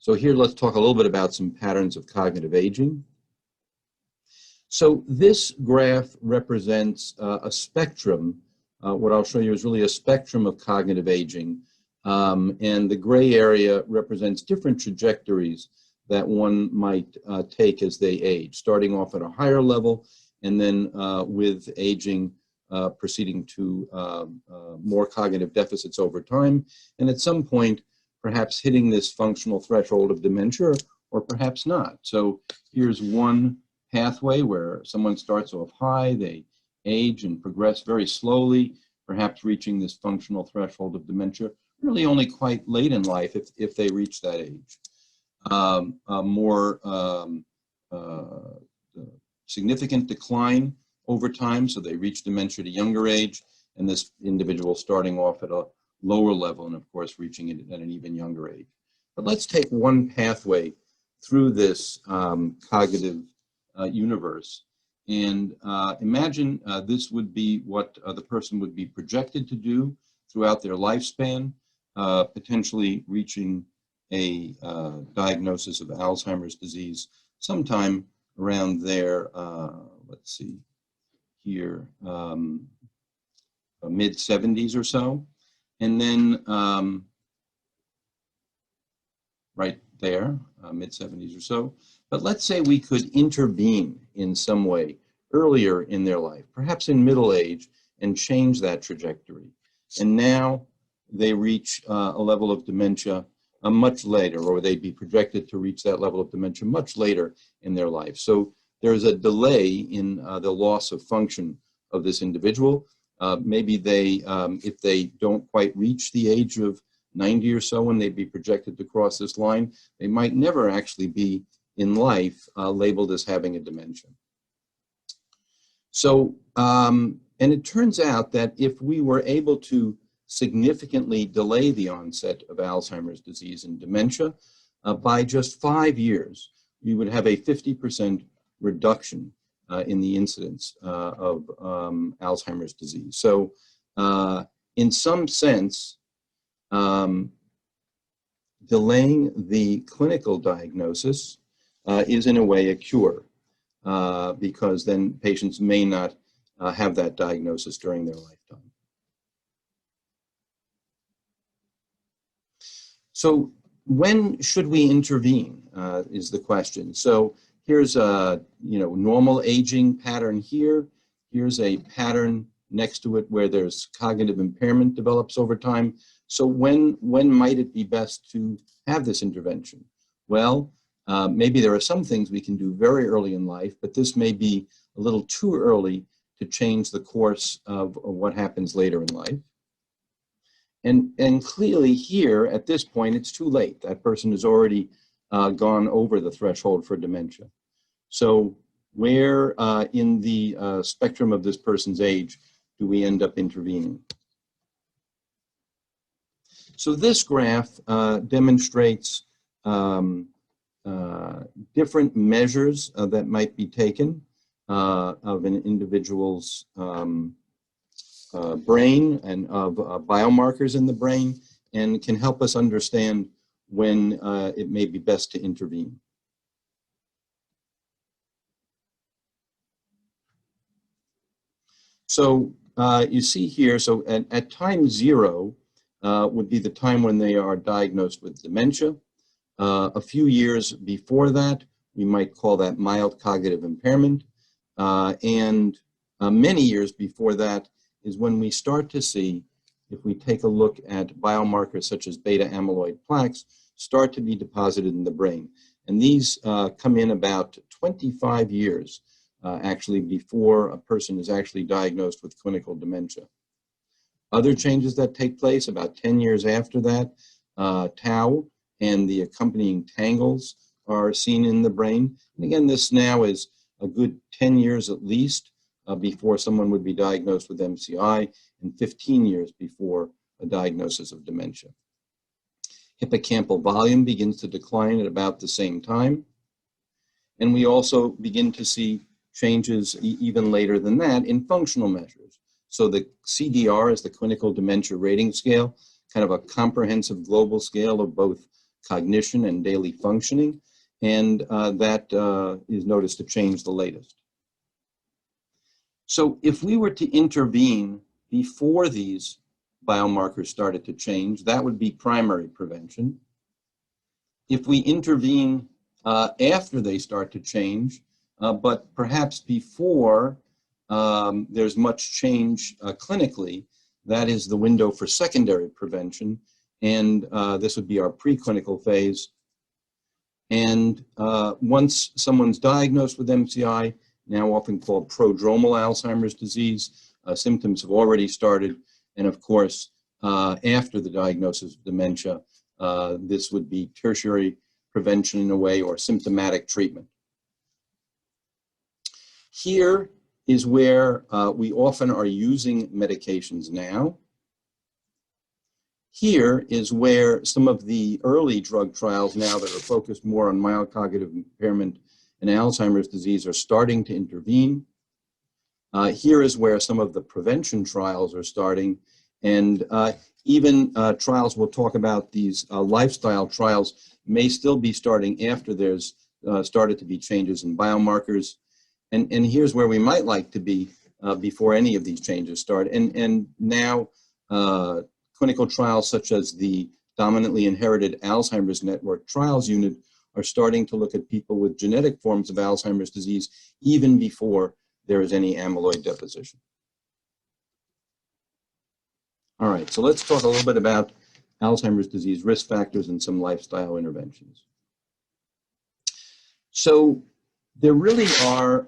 So here, let's talk a little bit about some patterns of cognitive aging. So this graph represents a spectrum. What I'll show you is really a spectrum of cognitive aging. And the gray area represents different trajectories that one might take as they age, starting off at a higher level, and then with aging proceeding to more cognitive deficits over time, and at some point perhaps hitting this functional threshold of dementia, or perhaps not. So here's one pathway where someone starts off high, they age and progress very slowly, perhaps reaching this functional threshold of dementia really only quite late in life if they reach that age. More significant decline over time, so they reach dementia at a younger age, and this individual starting off at a lower level and of course reaching it at an even younger age. But let's take one pathway through this cognitive universe, and imagine this would be what the person would be projected to do throughout their lifespan, potentially reaching a diagnosis of Alzheimer's disease sometime around their, let's see here, mid-70s or so. And then right there, mid-70s or so. But let's say we could intervene in some way earlier in their life, perhaps in middle age, and change that trajectory. And now they reach a level of dementia much later, or they'd be projected to reach that level of dementia much later in their life. So there's a delay in the loss of function of this individual. Maybe they, if they don't quite reach the age of 90 or so when they'd be projected to cross this line, they might never actually be in life labeled as having a dementia. So, and it turns out that if we were able to significantly delay the onset of Alzheimer's disease and dementia, by just 5 years, we would have a 50% reduction in the incidence of Alzheimer's disease. So in some sense, delaying the clinical diagnosis is in a way a cure, because then patients may not have that diagnosis during their lifetime. So when should we intervene is the question. So here's a normal aging pattern here. Here's a pattern next to it where there's cognitive impairment develops over time. So when might it be best to have this intervention? Well, maybe there are some things we can do very early in life, but this may be a little too early to change the course of what happens later in life. And clearly here, at this point, it's too late. That person has already gone over the threshold for dementia. So where in the spectrum of this person's age do we end up intervening? So this graph demonstrates different measures that might be taken of an individual's brain and of biomarkers in the brain, and can help us understand when it may be best to intervene. So you see here, so at time 0 would be the time when they are diagnosed with dementia. A few years before that, we might call that mild cognitive impairment. And many years before that is when we start to see, if we take a look at biomarkers such as beta amyloid plaques, start to be deposited in the brain. And these come in about 25 years actually before a person is actually diagnosed with clinical dementia. Other changes that take place about 10 years after that, tau and the accompanying tangles are seen in the brain. And again, this now is a good 10 years at least before someone would be diagnosed with MCI, and 15 years before a diagnosis of dementia. Hippocampal volume begins to decline at about the same time. And we also begin to see changes even later than that in functional measures. So the CDR is the Clinical Dementia Rating Scale, kind of a comprehensive global scale of both cognition, and daily functioning, and that is noticed to change the latest. So if we were to intervene before these biomarkers started to change, that would be primary prevention. If we intervene after they start to change, but perhaps before there's much change clinically, that is the window for secondary prevention, and this would be our preclinical phase. And once someone's diagnosed with MCI, now often called prodromal Alzheimer's disease, symptoms have already started, and of course, after the diagnosis of dementia, this would be tertiary prevention in a way, or symptomatic treatment. Here is where we often are using medications now. Here is where some of the early drug trials now that are focused more on mild cognitive impairment and Alzheimer's disease are starting to intervene. Here is where some of the prevention trials are starting, and even trials we'll talk about, these lifestyle trials may still be starting after there's started to be changes in biomarkers. And here's where we might like to be before any of these changes start. And now clinical trials such as the Dominantly Inherited Alzheimer's Network Trials Unit are starting to look at people with genetic forms of Alzheimer's disease even before there is any amyloid deposition. All right, so let's talk a little bit about Alzheimer's disease risk factors and some lifestyle interventions. So there really are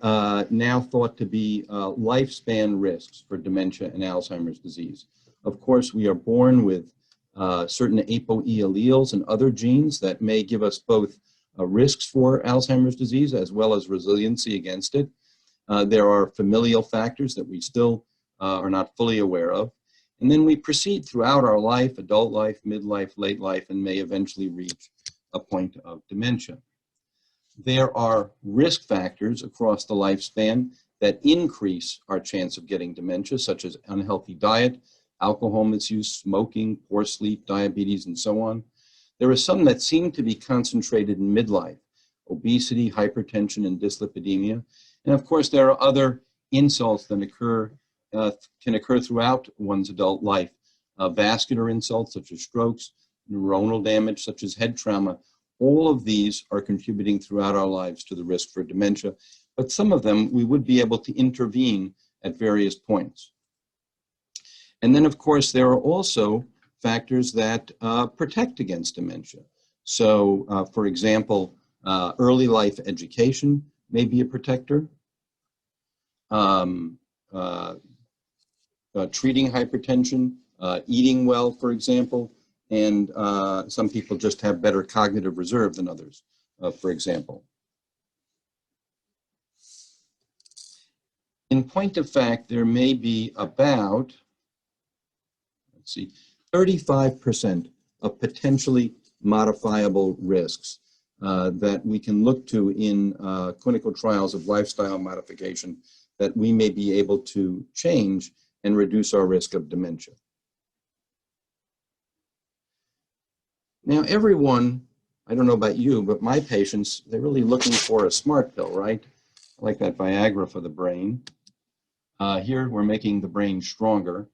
now thought to be lifespan risks for dementia and Alzheimer's disease. Of course, we are born with certain ApoE alleles and other genes that may give us both risks for Alzheimer's disease as well as resiliency against it. There are familial factors that we still are not fully aware of. And then we proceed throughout our life, adult life, midlife, late life, and may eventually reach a point of dementia. There are risk factors across the lifespan that increase our chance of getting dementia, such as unhealthy diet, alcohol misuse, smoking, poor sleep, diabetes, and so on. There are some that seem to be concentrated in midlife: obesity, hypertension, and dyslipidemia. And of course, there are other insults that can occur throughout one's adult life. Vascular insults such as strokes, neuronal damage such as head trauma. All of these are contributing throughout our lives to the risk for dementia, but some of them we would be able to intervene at various points. And then, of course, there are also factors that protect against dementia. So, for example, early life education may be a protector. Treating hypertension, eating well, for example, and some people just have better cognitive reserve than others, for example. In point of fact, there may be about, 35% of potentially modifiable risks that we can look to in clinical trials of lifestyle modification that we may be able to change and reduce our risk of dementia. Now, everyone, I don't know about you, but my patients, they're really looking for a smart pill, right? Like that Viagra for the brain. Here, we're making the brain stronger.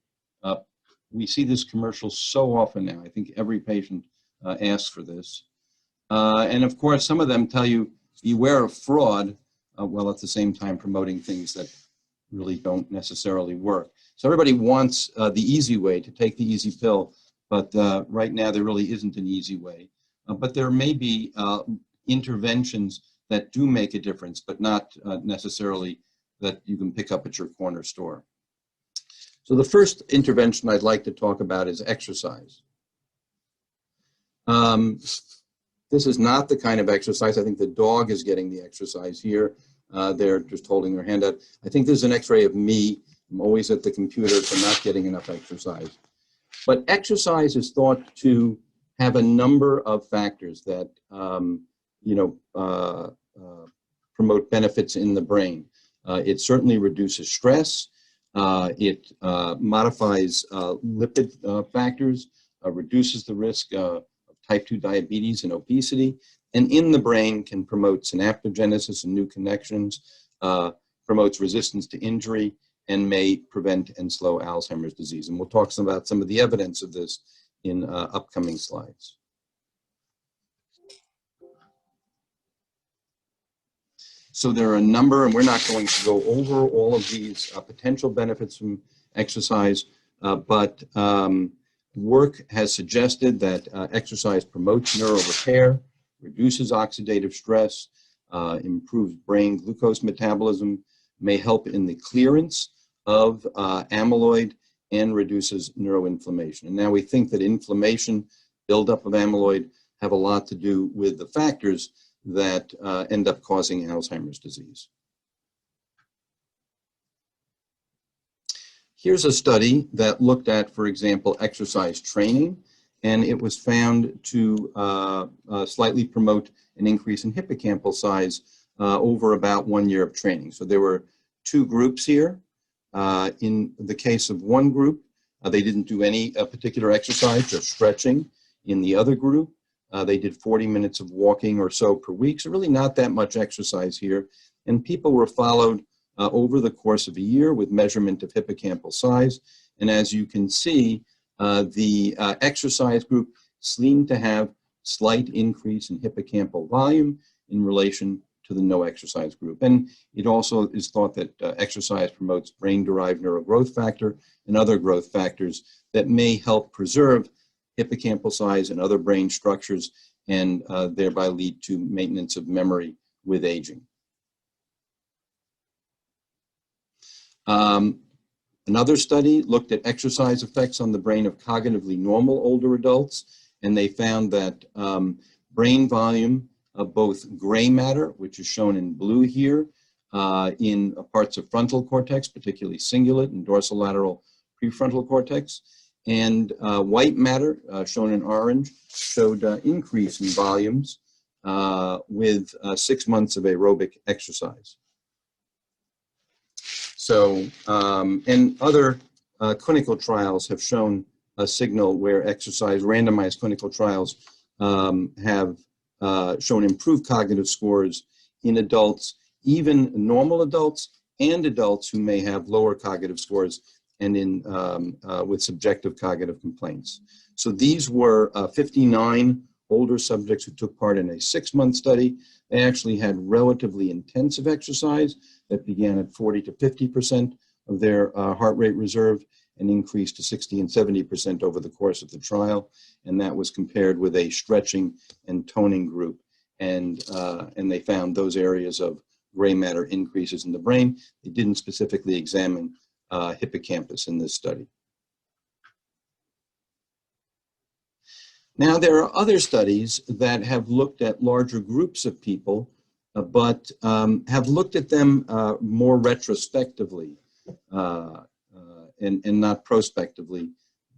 We see this commercial so often now. I think every patient asks for this. And of course, some of them tell you, beware of fraud, while at the same time promoting things that really don't necessarily work. So everybody wants the easy way, to take the easy pill, but right now there really isn't an easy way. But there may be interventions that do make a difference, but not necessarily that you can pick up at your corner store. So the first intervention I'd like to talk about is exercise. This is not the kind of exercise. I think the dog is getting the exercise here. They're just holding their hand out. I think this is an x-ray of me. I'm always at the computer, so not getting enough exercise. But exercise is thought to have a number of factors that promote benefits in the brain. It certainly reduces stress. It modifies lipid factors, reduces the risk of type 2 diabetes and obesity, and in the brain can promote synaptogenesis and new connections, promotes resistance to injury, and may prevent and slow Alzheimer's disease. And we'll talk about some of the evidence of this in upcoming slides. So there are a number, and we're not going to go over all of these potential benefits from exercise, but work has suggested that exercise promotes neural repair, reduces oxidative stress, improves brain glucose metabolism, may help in the clearance of amyloid, and reduces neuroinflammation. And now we think that inflammation, buildup of amyloid, have a lot to do with the factors that end up causing Alzheimer's disease. Here's a study that looked at, for example, exercise training, and it was found to slightly promote an increase in hippocampal size over about 1 year of training. So there were two groups here. In the case of one group, they didn't do any particular exercise, just stretching. In the other group, they did 40 minutes of walking or so per week, so really not that much exercise here. And people were followed over the course of a year with measurement of hippocampal size. And as you can see, the exercise group seemed to have slight increase in hippocampal volume in relation to the no exercise group. And it also is thought that exercise promotes brain-derived neurogrowth factor and other growth factors that may help preserve hippocampal size and other brain structures, and thereby lead to maintenance of memory with aging. Another study looked at exercise effects on the brain of cognitively normal older adults, and they found that brain volume of both gray matter, which is shown in blue here, in parts of frontal cortex, particularly cingulate and dorsolateral prefrontal cortex, and white matter, shown in orange, showed increase in volumes with 6 months of aerobic exercise. So, and other clinical trials have shown a signal where exercise, randomized clinical trials have shown improved cognitive scores in adults, even normal adults and adults who may have lower cognitive scores and in with subjective cognitive complaints. So these were 59 older subjects who took part in a 6-month study. They actually had relatively intensive exercise that began at 40 to 50% of their heart rate reserve and increased to 60 and 70% over the course of the trial. And that was compared with a stretching and toning group. And they found those areas of gray matter increases in the brain. They didn't specifically examine hippocampus in this study. Now, there are other studies that have looked at larger groups of people, but have looked at them more retrospectively and not prospectively,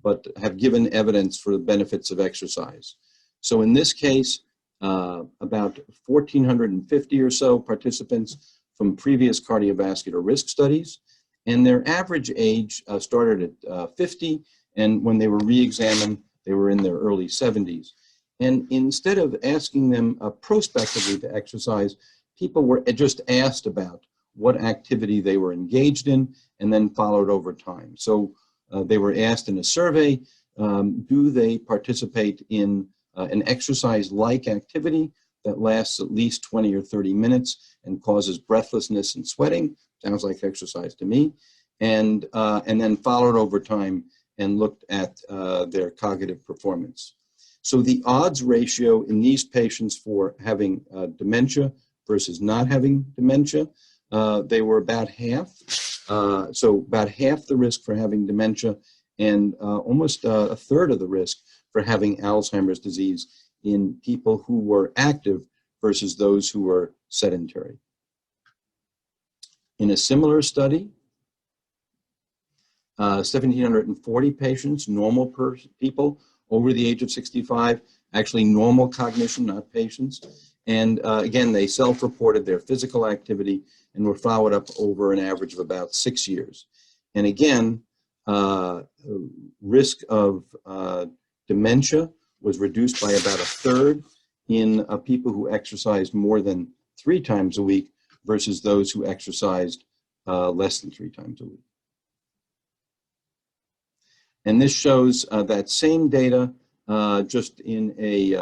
but have given evidence for the benefits of exercise. So in this case, about 1,450 or so participants from previous cardiovascular risk studies, and their average age started at 50, and when they were re-examined, they were in their early 70s. And instead of asking them prospectively to exercise, people were just asked about what activity they were engaged in and then followed over time. So they were asked in a survey, do they participate in an exercise-like activity that lasts at least 20 or 30 minutes and causes breathlessness and sweating? Sounds like exercise to me. And then followed over time and looked at their cognitive performance. So the odds ratio in these patients for having dementia versus not having dementia, they were about half. So about half the risk for having dementia and almost a third of the risk for having Alzheimer's disease in people who were active versus those who were sedentary. In a similar study, 1,740 patients, normal people over the age of 65, actually normal cognition, not patients. And again, they self-reported their physical activity and were followed up over an average of about 6 years. And again, risk of dementia was reduced by about a third in people who exercised more than 3 times a week versus those who exercised less than 3 times a week. And this shows that same data just in a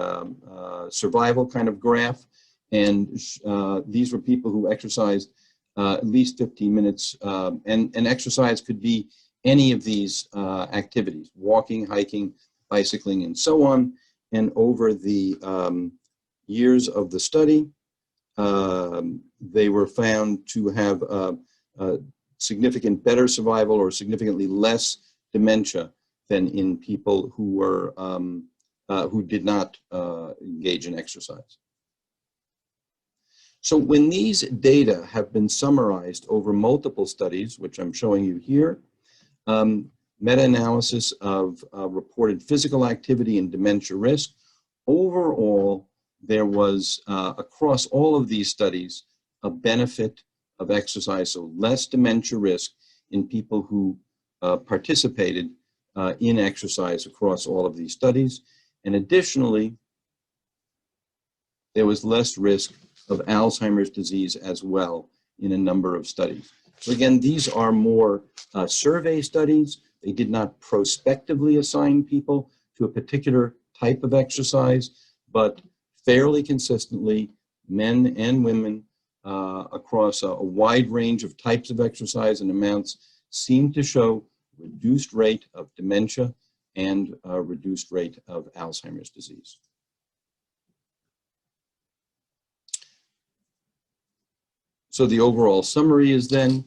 survival kind of graph. And these were people who exercised at least 15 minutes. And exercise could be any of these activities: walking, hiking, bicycling, and so on. And over the years of the study, they were found to have significant better survival or significantly less dementia than in people who were who did not engage in exercise. So when these data have been summarized over multiple studies, which I'm showing you here, meta-analysis of reported physical activity and dementia risk, overall, there was, across all of these studies, a benefit of exercise, so less dementia risk in people who participated in exercise across all of these studies. And additionally, there was less risk of Alzheimer's disease as well in a number of studies. So again, these are more survey studies. They did not prospectively assign people to a particular type of exercise, but fairly consistently, men and women across a wide range of types of exercise and amounts seem to show reduced rate of dementia and reduced rate of Alzheimer's disease. So the overall summary is then,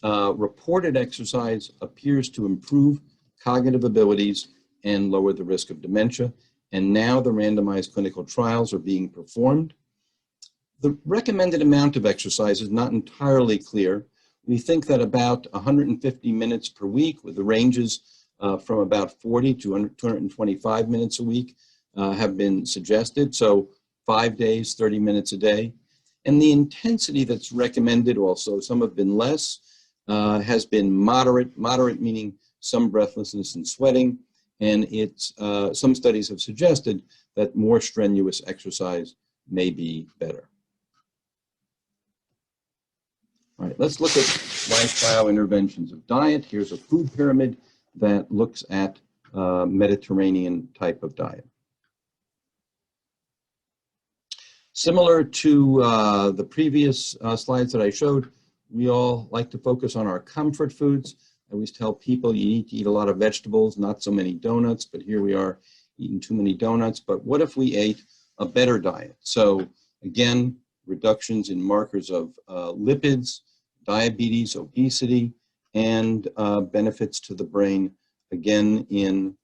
reported exercise appears to improve cognitive abilities and lower the risk of dementia. And now the randomized clinical trials are being performed. The recommended amount of exercise is not entirely clear. We think that about 150 minutes per week, with the ranges from about 40 to 225 minutes a week, have been suggested. So 5 days, 30 minutes a day. And the intensity that's recommended also, some have been less, has been moderate, meaning some breathlessness and sweating. And it's, some studies have suggested that more strenuous exercise may be better. All right, let's look at lifestyle interventions of diet. Here's a food pyramid that looks at Mediterranean type of diet. Similar to the previous slides that I showed, we all like to focus on our comfort foods. I always tell people you need to eat a lot of vegetables, not so many donuts, but here we are eating too many donuts. But what if we ate a better diet? So again, reductions in markers of lipids, diabetes, obesity, and benefits to the brain, again in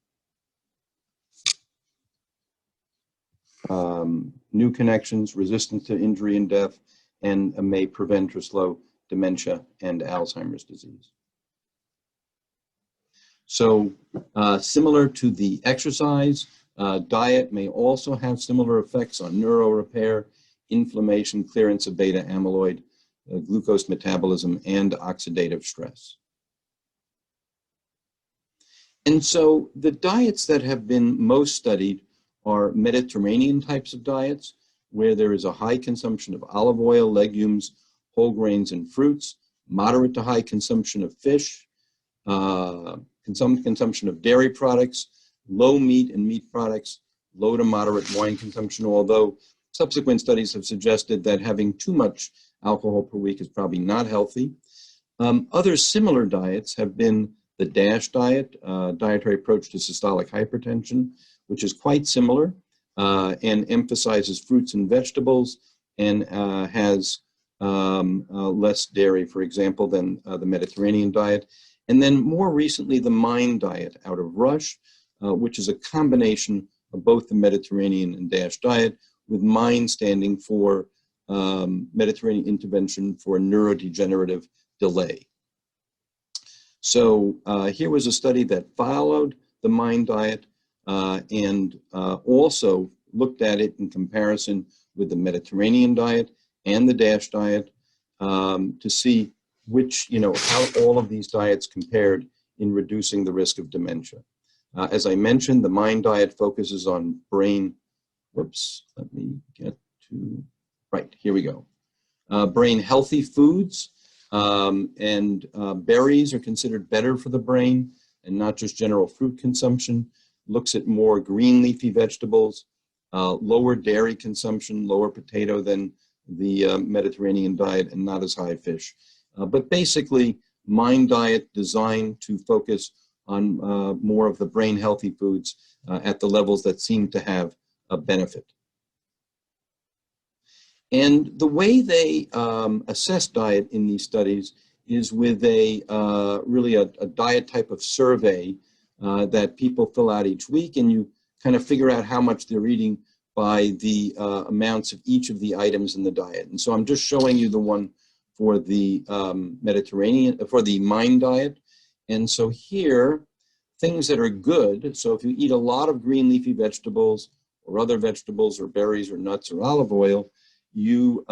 new connections, resistance to injury and death, and may prevent or slow dementia and Alzheimer's disease. So similar to the exercise, diet may also have similar effects on neuro repair, inflammation, clearance of beta amyloid, glucose metabolism, and oxidative stress. And so the diets that have been most studied are Mediterranean types of diets, where there is a high consumption of olive oil, legumes, whole grains, and fruits, moderate to high consumption of fish, consumption of dairy products, low meat and meat products, low to moderate wine consumption, although subsequent studies have suggested that having too much alcohol per week is probably not healthy. Other similar diets have been the DASH diet, dietary approach to systolic hypertension, which is quite similar and emphasizes fruits and vegetables and has less dairy, for example, than the Mediterranean diet. And then more recently, the MIND diet out of Rush, which is a combination of both the Mediterranean and DASH diet, with MIND standing for Mediterranean Intervention for Neurodegenerative Delay. So here was a study that followed the MIND diet and also looked at it in comparison with the Mediterranean diet and the DASH diet to see which, how all of these diets compared in reducing the risk of dementia. As I mentioned, the MIND diet focuses on brain, whoops, let me get to, right, here we go. Brain healthy foods, and berries are considered better for the brain, and not just general fruit consumption. Looks at more green leafy vegetables, lower dairy consumption, lower potato than the Mediterranean diet, and not as high fish. But basically, MIND diet designed to focus on more of the brain healthy foods at the levels that seem to have a benefit. And the way they assess diet in these studies is with a really a diet type of survey that people fill out each week, and you kind of figure out how much they're eating by the amounts of each of the items in the diet. And so I'm just showing you the one for the Mediterranean, for the MIND diet. And so here, things that are good, so if you eat a lot of green leafy vegetables or other vegetables or berries or nuts or olive oil, you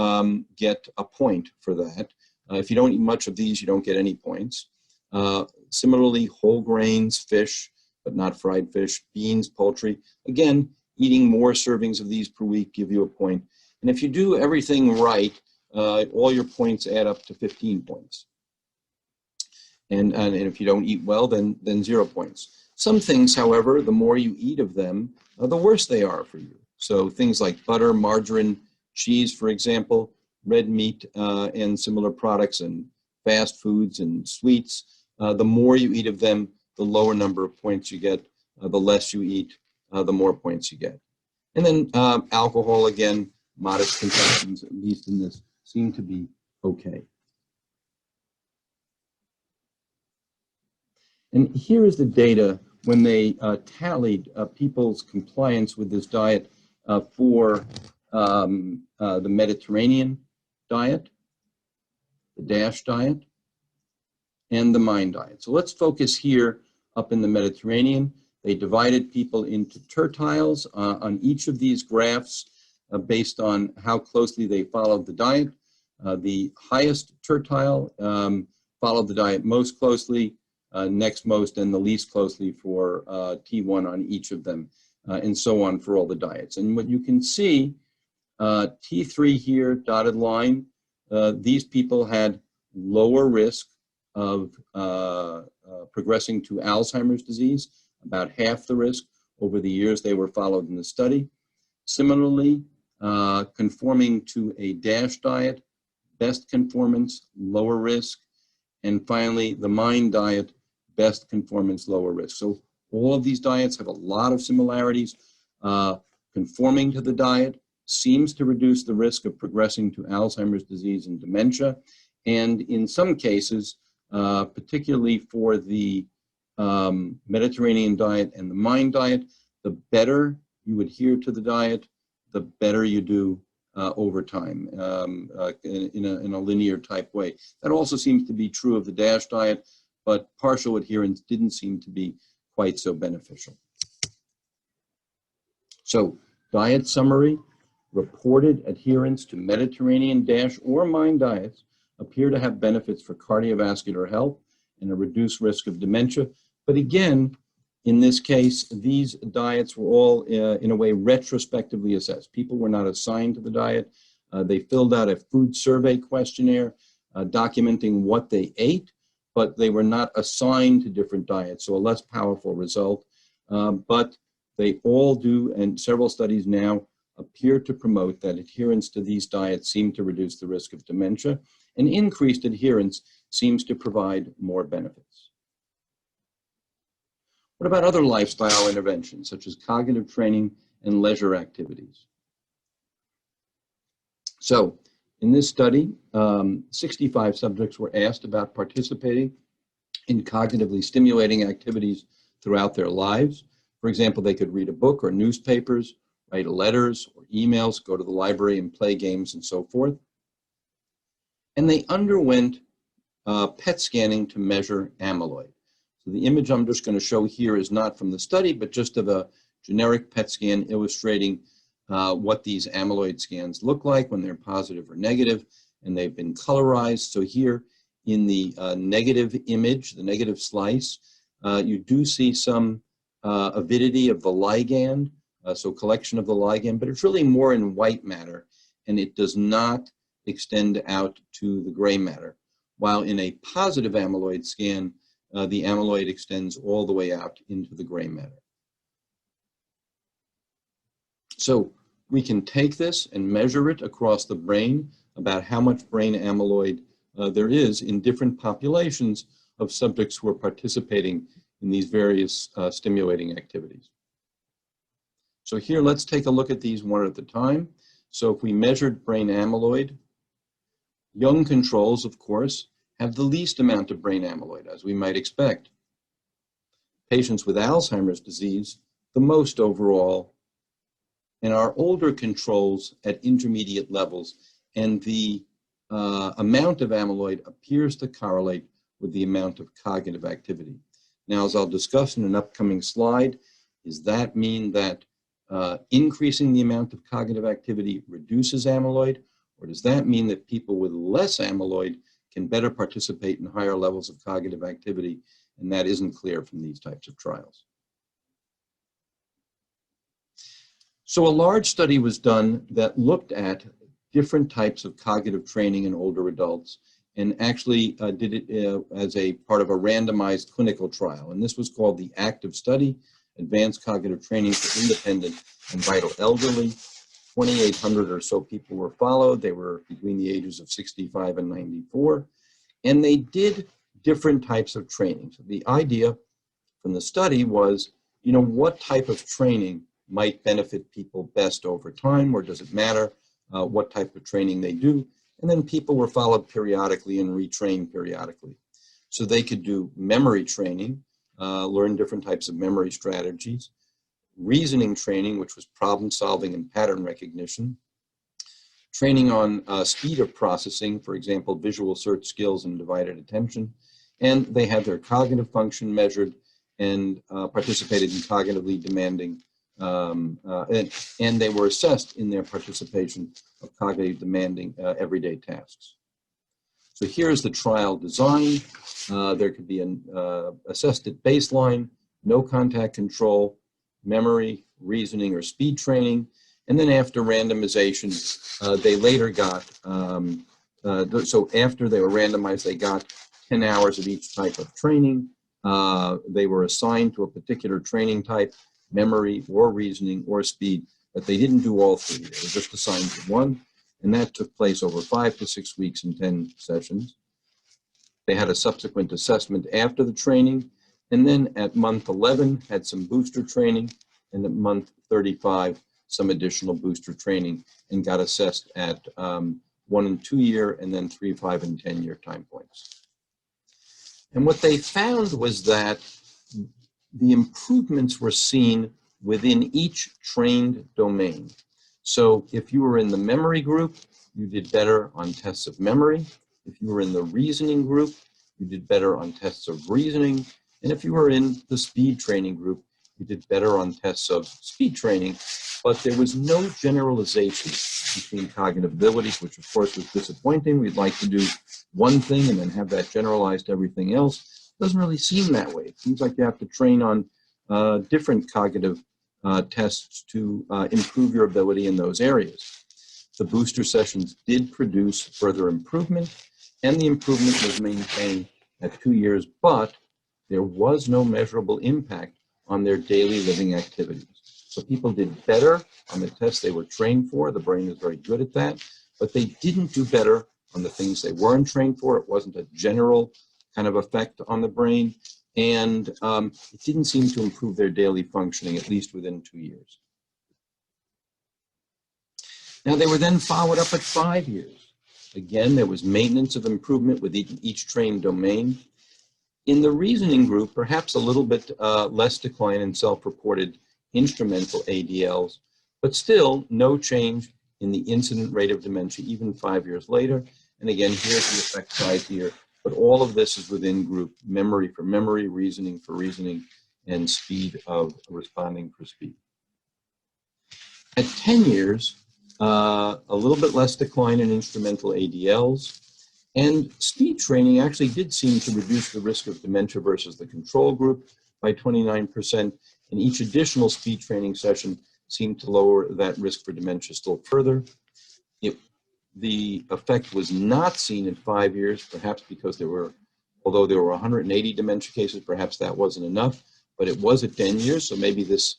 get a point for that. If you don't eat much of these, you don't get any points. Similarly, whole grains, fish, but not fried fish, beans, poultry. Again, eating more servings of these per week give you a point. And if you do everything right, all your points add up to 15 points. And if you don't eat well, then 0 points. Some things, however, the more you eat of them, the worse they are for you. So things like butter, margarine, cheese, for example, red meat and similar products, and fast foods and sweets, the more you eat of them, the lower number of points you get. The less you eat, the more points you get. And then alcohol, again, modest consumptions, at least in this, seem to be okay. And here is the data when they tallied people's compliance with this diet for the Mediterranean diet, the DASH diet, and the MIND diet. So let's focus here up in the Mediterranean. They divided people into tertiles on each of these graphs based on how closely they followed the diet. The highest tertile followed the diet most closely, next most, and the least closely for T1 on each of them, and so on for all the diets. And what you can see, T3 here, dotted line, these people had lower risk of progressing to Alzheimer's disease, about half the risk over the years they were followed in the study. Similarly, conforming to a DASH diet, best conformance, lower risk. And finally, the MIND diet, best conformance, lower risk. So all of these diets have a lot of similarities. Conforming to the diet seems to reduce the risk of progressing to Alzheimer's disease and dementia. And in some cases, particularly for the Mediterranean diet and the MIND diet, the better you adhere to the diet, the better you do over time in a linear type way. That also seems to be true of the DASH diet, but partial adherence didn't seem to be quite so beneficial. So, diet summary: reported adherence to Mediterranean, DASH, or MIND diets appear to have benefits for cardiovascular health and a reduced risk of dementia. But again, in this case, these diets were all, in a way, retrospectively assessed. People were not assigned to the diet. They filled out a food survey questionnaire documenting what they ate, but they were not assigned to different diets, so a less powerful result. But they all do, and several studies now appear to promote that adherence to these diets seem to reduce the risk of dementia, and increased adherence seems to provide more benefits. What about other lifestyle interventions, such as cognitive training and leisure activities? So, in this study, 65 subjects were asked about participating in cognitively stimulating activities throughout their lives. For example, they could read a book or newspapers, write letters or emails, go to the library and play games, and so forth. And they underwent PET scanning to measure amyloid. So the image I'm just going to show here is not from the study, but just of a generic PET scan illustrating what these amyloid scans look like when they're positive or negative, and they've been colorized. So here in the negative image, the negative slice, you do see some avidity of the ligand, so collection of the ligand, but it's really more in white matter, and it does not extend out to the gray matter. While in a positive amyloid scan, the amyloid extends all the way out into the gray matter. So we can take this and measure it across the brain about how much brain amyloid there is in different populations of subjects who are participating in these various stimulating activities. So here, let's take a look at these one at a time. So if we measured brain amyloid, young controls, of course, have the least amount of brain amyloid, as we might expect. Patients with Alzheimer's disease, the most overall, and our older controls at intermediate levels, and the amount of amyloid appears to correlate with the amount of cognitive activity. Now, as I'll discuss in an upcoming slide, does that mean that increasing the amount of cognitive activity reduces amyloid, or does that mean that people with less amyloid can better participate in higher levels of cognitive activity? And that isn't clear from these types of trials. So a large study was done that looked at different types of cognitive training in older adults, and actually did it as a part of a randomized clinical trial. And this was called the ACTIVE Study, Advanced Cognitive Training for Independent and Vital Elderly. 2,800 or so people were followed. They were between the ages of 65 and 94. And they did different types of training. So the idea from the study was, what type of training might benefit people best over time, or does it matter what type of training they do? And then people were followed periodically and retrained periodically. So they could do memory training, learn different types of memory strategies, reasoning training, which was problem solving and pattern recognition, training on speed of processing, for example, visual search skills and divided attention, and they had their cognitive function measured and participated in cognitively demanding, and they were assessed in their participation of cognitively demanding everyday tasks. So here's the trial design. There could be an assessed at baseline, no contact control, memory, reasoning, or speed training. And then after randomization, they later got, so after they were randomized, they got 10 hours of each type of training. They were assigned to a particular training type, memory or reasoning or speed, but they didn't do all three. They were just assigned to one, and that took place over 5 to 6 weeks in 10 sessions. They had a subsequent assessment after the training, and then at month 11 had some booster training, and at month 35 some additional booster training, and got assessed at 1 and 2 year, and then 3, 5, and 10 year time points. And what they found was that the improvements were seen within each trained domain. So if you were in the memory group, you did better on tests of memory. If you were in the reasoning group, you did better on tests of reasoning. And if you were in the speed training group, you did better on tests of speed training. But there was no generalization between cognitive abilities, which of course was disappointing. We'd like to do one thing and then have that generalized to everything else. It doesn't really seem that way. It seems like you have to train on different cognitive tests to improve your ability in those areas. The booster sessions did produce further improvement, and the improvement was maintained at 2 years, but there was no measurable impact on their daily living activities. So people did better on the tests they were trained for. The brain is very good at that, but they didn't do better on the things they weren't trained for. It wasn't a general kind of effect on the brain, and it didn't seem to improve their daily functioning, at least within 2 years. Now, they were then followed up at 5 years. Again, there was maintenance of improvement with each trained domain. In the reasoning group, perhaps a little bit less decline in self-reported instrumental ADLs, but still no change in the incident rate of dementia even 5 years later. And again, here's the effect size here, but all of this is within group: memory for memory, reasoning for reasoning, and speed of responding for speed. At 10 years, a little bit less decline in instrumental ADLs, and speed training actually did seem to reduce the risk of dementia versus the control group by 29%, and each additional speed training session seemed to lower that risk for dementia still further. The effect was not seen in 5 years, perhaps because although there were 180 dementia cases, perhaps that wasn't enough, but it was at 10 years, so maybe this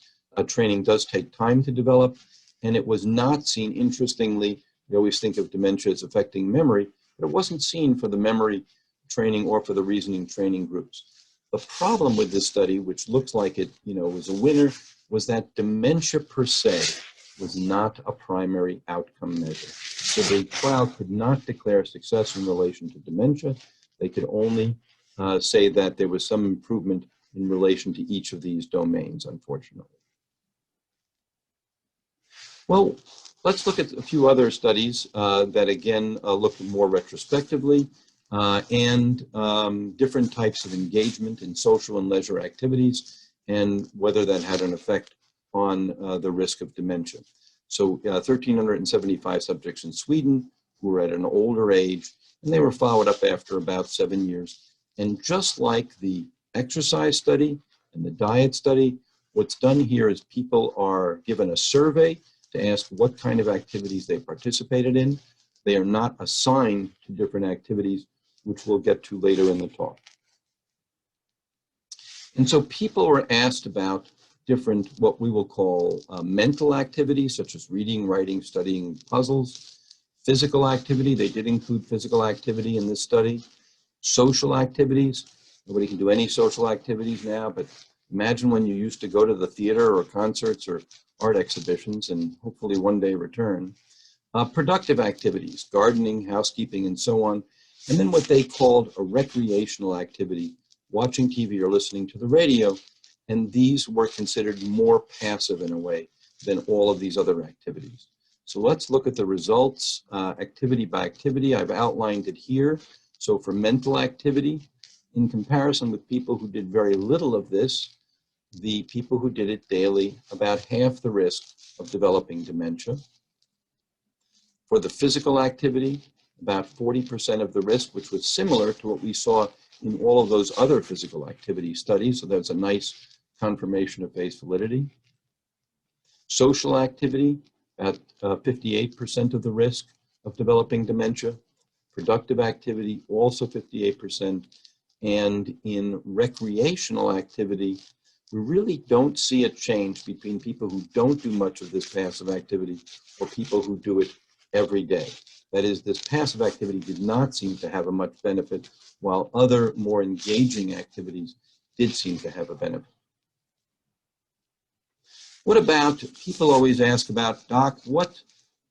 training does take time to develop. And it was not seen, interestingly, we always think of dementia as affecting memory, but it wasn't seen for the memory training or for the reasoning training groups. The problem with this study, which looks like it was a winner, was that dementia per se was not a primary outcome measure. So the trial could not declare success in relation to dementia. They could only say that there was some improvement in relation to each of these domains, unfortunately. Well, let's look at a few other studies that, again, look more retrospectively and different types of engagement in social and leisure activities and whether that had an effect on the risk of dementia. So 1,375 subjects in Sweden who were at an older age, and they were followed up after about 7 years. And just like the exercise study and the diet study, what's done here is people are given a survey to ask what kind of activities they participated in. They are not assigned to different activities, which we'll get to later in the talk. And so people were asked about different, what we will call mental activities, such as reading, writing, studying, puzzles. Physical activity, they did include physical activity in this study. Social activities, nobody can do any social activities now, but imagine when you used to go to the theater or concerts or art exhibitions and hopefully one day return. Productive activities, gardening, housekeeping, and so on. And then what they called a recreational activity, watching TV or listening to the radio. And these were considered more passive in a way than all of these other activities. So let's look at the results, activity by activity. I've outlined it here. So for mental activity, in comparison with people who did very little of this, the people who did it daily, about half the risk of developing dementia. For the physical activity, about 40% of the risk, which was similar to what we saw in all of those other physical activity studies. So that's a nice confirmation of phase validity. Social activity, at 58% of the risk of developing dementia. Productive activity, also 58%. And in recreational activity, we really don't see a change between people who don't do much of this passive activity or people who do it every day. That is, this passive activity did not seem to have a much benefit, while other more engaging activities did seem to have a benefit. What about, people always ask about, Doc, what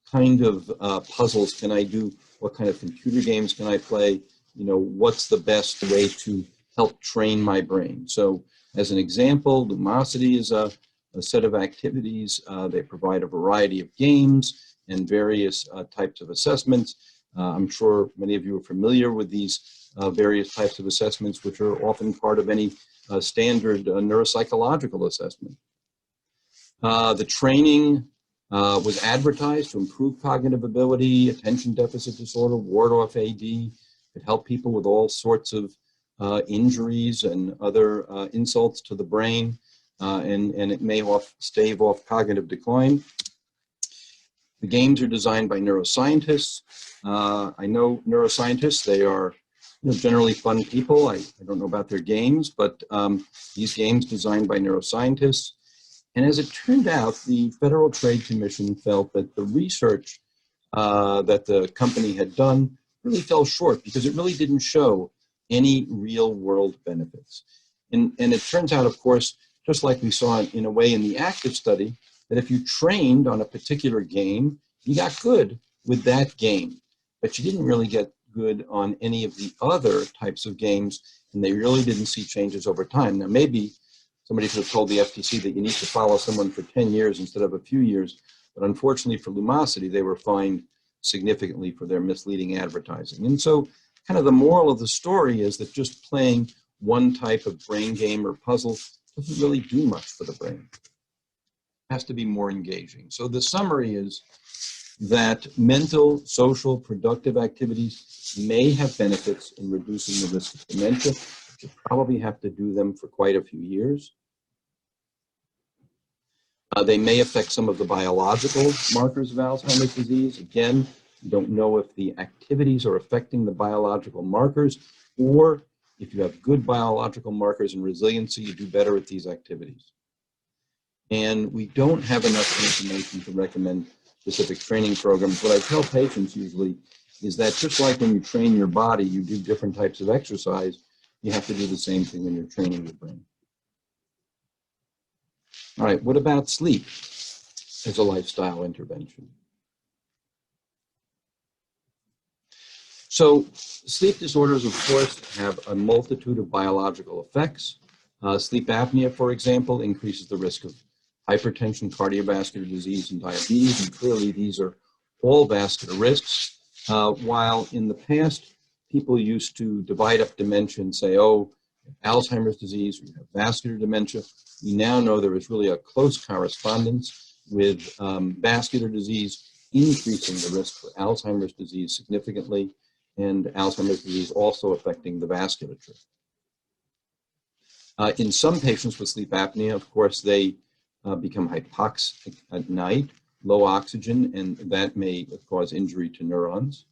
kind of puzzles can I do? What kind of computer games can I play? What's the best way to help train my brain? So as an example, Lumosity is a set of activities. They provide a variety of games and various types of assessments. I'm sure many of you are familiar with these various types of assessments, which are often part of any standard neuropsychological assessment. The training was advertised to improve cognitive ability, attention deficit disorder, ward off AD. It helped people with all sorts of injuries and other insults to the brain, and it may stave off cognitive decline. The games are designed by neuroscientists. I know neuroscientists, they are generally fun people. I don't know about their games, but these games designed by neuroscientists. And as it turned out, the Federal Trade Commission felt that the research that the company had done really fell short because it really didn't show any real world benefits. And it turns out, of course, just like we saw in a way in the active study, that if you trained on a particular game, you got good with that game, but you didn't really get good on any of the other types of games, and they really didn't see changes over time. Now, maybe somebody should have told the FTC that you need to follow someone for 10 years instead of a few years, but unfortunately for Lumosity, they were fined significantly for their misleading advertising. And so kind of the moral of the story is that just playing one type of brain game or puzzle doesn't really do much for the brain. It has to be more engaging. So the summary is that mental, social, productive activities may have benefits in reducing the risk of dementia, but you probably have to do them for quite a few years. They may affect some of the biological markers of Alzheimer's disease. Again, you don't know if the activities are affecting the biological markers, or if you have good biological markers and resiliency, you do better at these activities. And we don't have enough information to recommend specific training programs. What I tell patients usually is that just like when you train your body, you do different types of exercise, you have to do the same thing when you're training your brain. All right, what about sleep as a lifestyle intervention? So sleep disorders, of course, have a multitude of biological effects. Sleep apnea, for example, increases the risk of hypertension, cardiovascular disease, and diabetes, and clearly these are all vascular risks. While in the past, people used to divide up dementia and say, oh, Alzheimer's disease, we have vascular dementia. We now know there is really a close correspondence with vascular disease increasing the risk for Alzheimer's disease significantly, and Alzheimer's disease also affecting the vasculature. In some patients with sleep apnea, of course, they become hypoxic at night, low oxygen, and that may cause injury to neurons.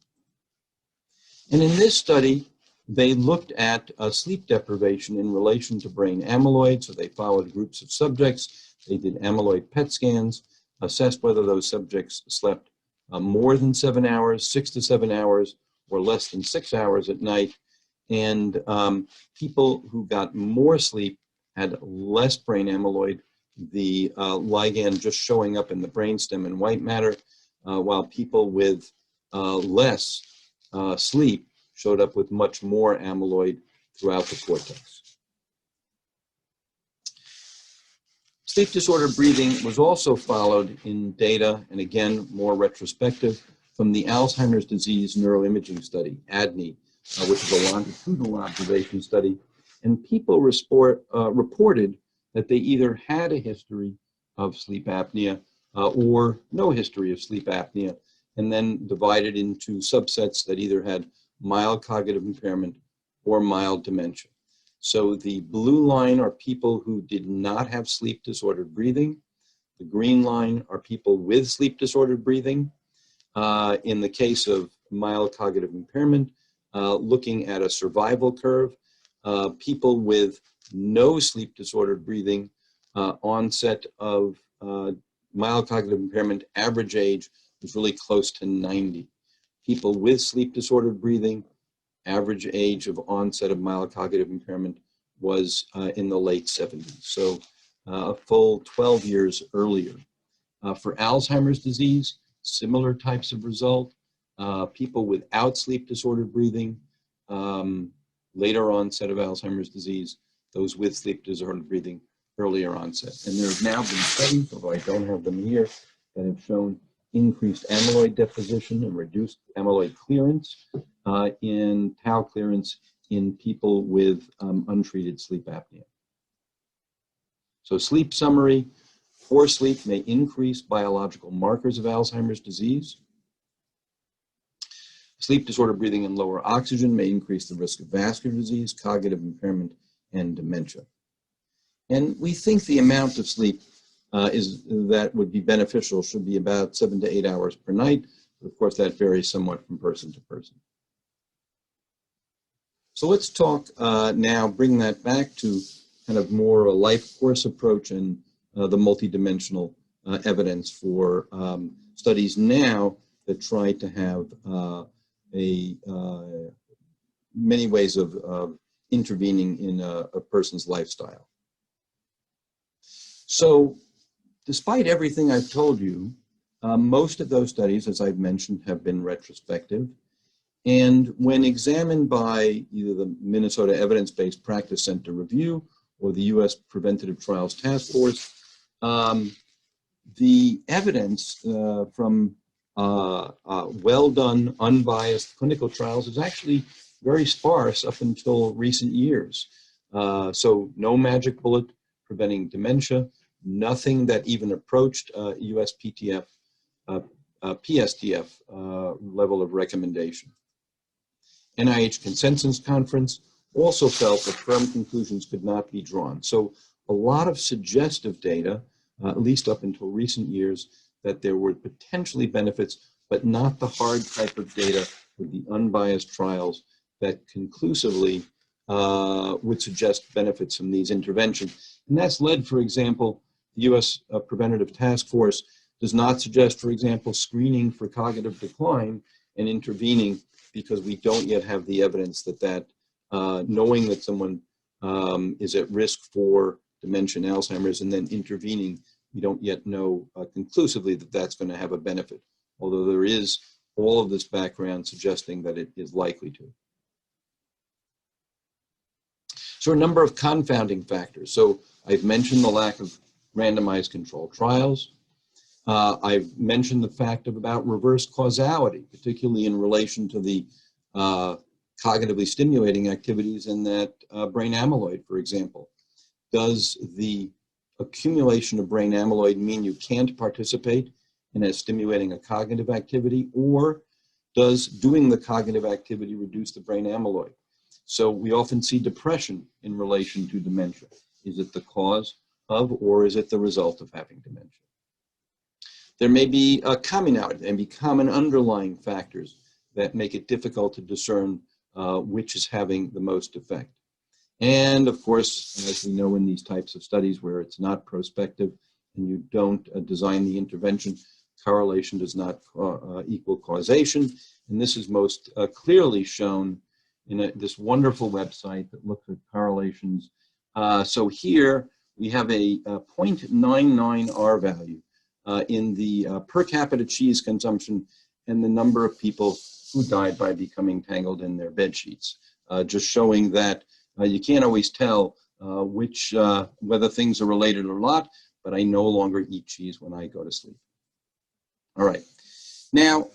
And in this study, they looked at sleep deprivation in relation to brain amyloid. So they followed groups of subjects. They did amyloid PET scans, assessed whether those subjects slept more than 7 hours, 6 to 7 hours, or less than 6 hours at night. And people who got more sleep had less brain amyloid, the ligand just showing up in the brainstem in white matter, while people with less sleep showed up with much more amyloid throughout the cortex. Sleep disordered breathing was also followed in data, and again, more retrospective, from the Alzheimer's disease neuroimaging study, ADNI, which is a longitudinal observation study. And people reported that they either had a history of sleep apnea or no history of sleep apnea, and then divided into subsets that either had mild cognitive impairment or mild dementia. So the blue line are people who did not have sleep disordered breathing. The green line are people with sleep disordered breathing. In the case of mild cognitive impairment, looking at a survival curve, people with no sleep disordered breathing, onset of mild cognitive impairment, average age was really close to 90. People with sleep disordered breathing, average age of onset of mild cognitive impairment was in the late 70s, so a full 12 years earlier. For Alzheimer's disease, similar types of result. People without sleep disordered breathing, later onset of Alzheimer's disease, those with sleep disordered breathing, earlier onset. And there have now been studies, although I don't have them here, that have shown increased amyloid deposition and reduced amyloid clearance in tau clearance in people with untreated sleep apnea. So sleep summary, poor sleep may increase biological markers of Alzheimer's disease. Sleep disordered breathing and lower oxygen may increase the risk of vascular disease, cognitive impairment, and dementia. And we think the amount of sleep that would be beneficial should be about 7 to 8 hours per night. But of course, that varies somewhat from person to person. So let's talk now, bring that back to kind of more a life course approach and the multidimensional evidence for studies now that try to have many ways of intervening in a person's lifestyle. So despite everything I've told you, most of those studies, as I've mentioned, have been retrospective. And when examined by either the Minnesota Evidence-Based Practice Center Review or the U.S. Preventative Trials Task Force, the evidence from well-done, unbiased clinical trials is actually very sparse up until recent years. So no magic bullet preventing dementia, nothing that even approached US PSTF level of recommendation. NIH Consensus Conference also felt that firm conclusions could not be drawn. So a lot of suggestive data, at least up until recent years, that there were potentially benefits, but not the hard type of data with the unbiased trials that conclusively would suggest benefits from these interventions. And that's led, for example, the U.S. Preventative Task Force does not suggest, for example, screening for cognitive decline and intervening, because we don't yet have the evidence that knowing that someone is at risk for dementia and Alzheimer's and then intervening, we don't yet know conclusively that that's going to have a benefit, although there is all of this background suggesting that it is likely to. So a number of confounding factors. So I've mentioned the lack of randomized controlled trials. I've mentioned the fact about reverse causality, particularly in relation to the cognitively stimulating activities in that brain amyloid, for example. Does the accumulation of brain amyloid mean you can't participate in stimulating a cognitive activity, or does doing the cognitive activity reduce the brain amyloid? So we often see depression in relation to dementia. Is it the cause of, or is it the result of having dementia? There may be commonality and be common underlying factors that make it difficult to discern which is having the most effect. And of course, as we know in these types of studies where it's not prospective and you don't design the intervention, correlation does not equal causation. And this is most clearly shown in this wonderful website that looks at correlations. So here we have a 0.99 R value in the per capita cheese consumption and the number of people who died by becoming tangled in their bed sheets, just showing that you can't always tell whether things are related or not, but I no longer eat cheese when I go to sleep. All right. Now,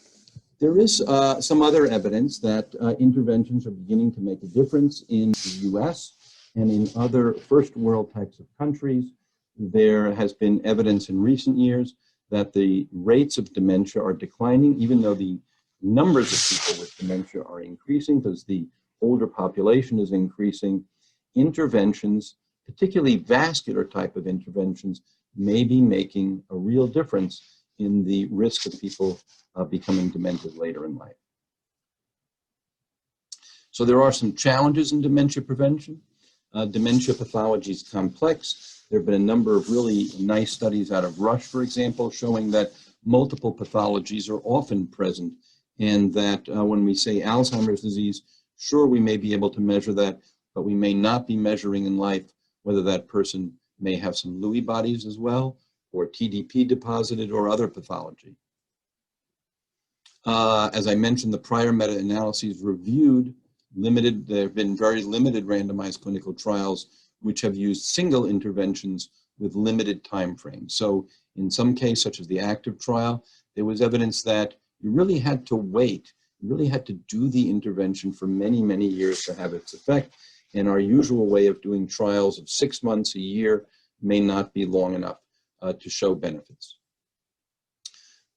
there is some other evidence that interventions are beginning to make a difference in the US and in other first world types of countries. There has been evidence in recent years that the rates of dementia are declining, even though the numbers of people with dementia are increasing because the older population is increasing. Interventions, particularly vascular type of interventions, may be making a real difference in the risk of people becoming demented later in life. So there are some challenges in dementia prevention. Dementia pathology is complex. There have been a number of really nice studies out of Rush, for example, showing that multiple pathologies are often present, and that when we say Alzheimer's disease, sure, we may be able to measure that, but we may not be measuring in life whether that person may have some Lewy bodies as well, or TDP deposited, or other pathology. As I mentioned, the prior meta-analyses reviewed limited, there have been very limited randomized clinical trials which have used single interventions with limited time frames. So in some cases, such as the active trial, there was evidence that you really had to wait, you really had to do the intervention for many, many years to have its effect. And our usual way of doing trials of 6 months, a year, may not be long enough to show benefits.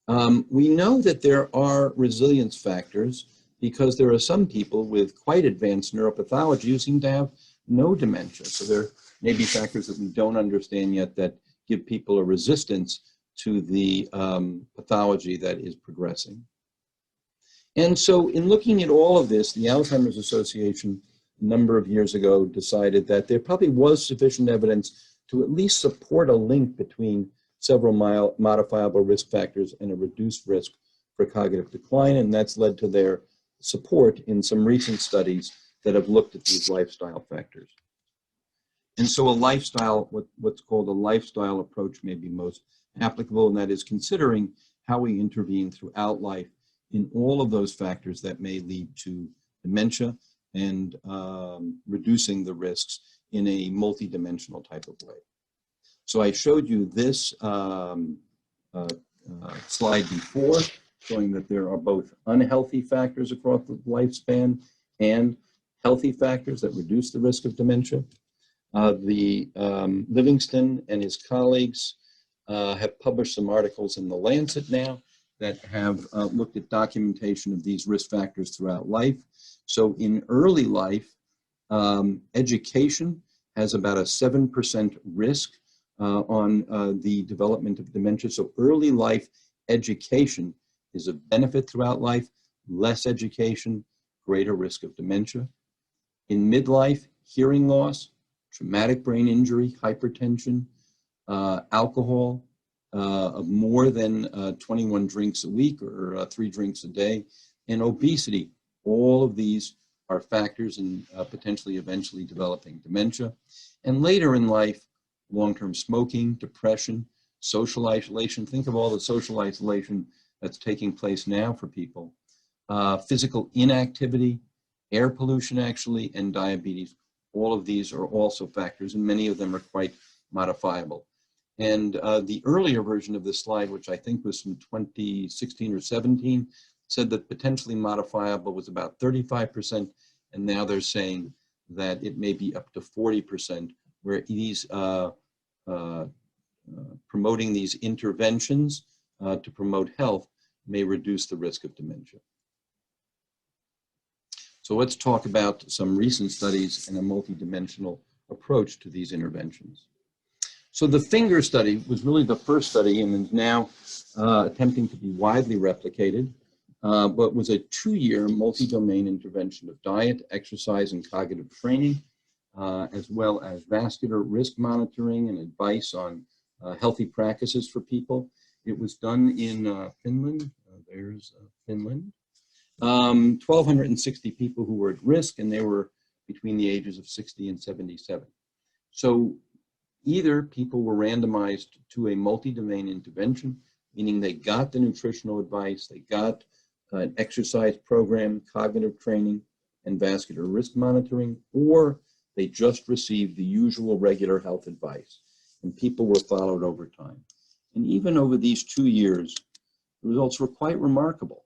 We know that there are resilience factors because there are some people with quite advanced neuropathology who seem to have no dementia. So there may be factors that we don't understand yet that give people a resistance to the pathology that is progressing. And so in looking at all of this, the Alzheimer's Association a number of years ago decided that there probably was sufficient evidence to at least support a link between several modifiable risk factors and a reduced risk for cognitive decline, and that's led to their support in some recent studies that have looked at these lifestyle factors. And so a lifestyle, what's called a lifestyle approach may be most applicable, and that is considering how we intervene throughout life in all of those factors that may lead to dementia and reducing the risks in a multidimensional type of way. So I showed you this slide before, showing that there are both unhealthy factors across the lifespan and healthy factors that reduce the risk of dementia. Livingston and his colleagues have published some articles in The Lancet now that have looked at documentation of these risk factors throughout life. So in early life, education has about a 7% risk on the development of dementia. So early life education is a benefit throughout life. Less education, greater risk of dementia. In midlife, hearing loss, traumatic brain injury, hypertension, alcohol of more than 21 drinks a week or 3 drinks a day, and obesity. All of these are factors in potentially eventually developing dementia. And later in life, long-term smoking, depression, social isolation. Think of all the social isolation that's taking place now for people. Physical inactivity, air pollution actually, and diabetes. All of these are also factors, and many of them are quite modifiable. And the earlier version of this slide, which I think was from 2016 or 17, said that potentially modifiable was about 35%, and now they're saying that it may be up to 40%, where these promoting these interventions to promote health may reduce the risk of dementia. So let's talk about some recent studies and a multidimensional approach to these interventions. So the finger study was really the first study and is now attempting to be widely replicated, but was a 2-year multi-domain intervention of diet, exercise, and cognitive training, as well as vascular risk monitoring and advice on healthy practices for people. It was done in Finland. There's Finland. 1,260 people who were at risk, and they were between the ages of 60 and 77. So either people were randomized to a multi-domain intervention, meaning they got the nutritional advice, they got an exercise program, cognitive training, and vascular risk monitoring, or they just received the usual regular health advice, and people were followed over time. And even over these 2 years, the results were quite remarkable.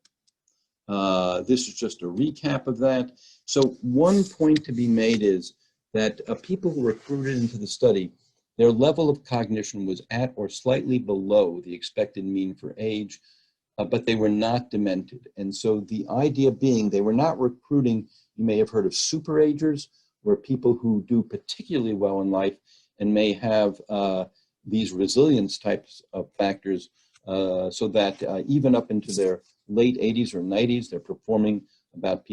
This is just a recap of that. So one point to be made is that people who were recruited into the study, their level of cognition was at or slightly below the expected mean for age, but they were not demented. And so the idea being they were not recruiting, you may have heard of superagers, where people who do particularly well in life and may have these resilience types of factors so that even up into their late 80s or 90s, they're performing about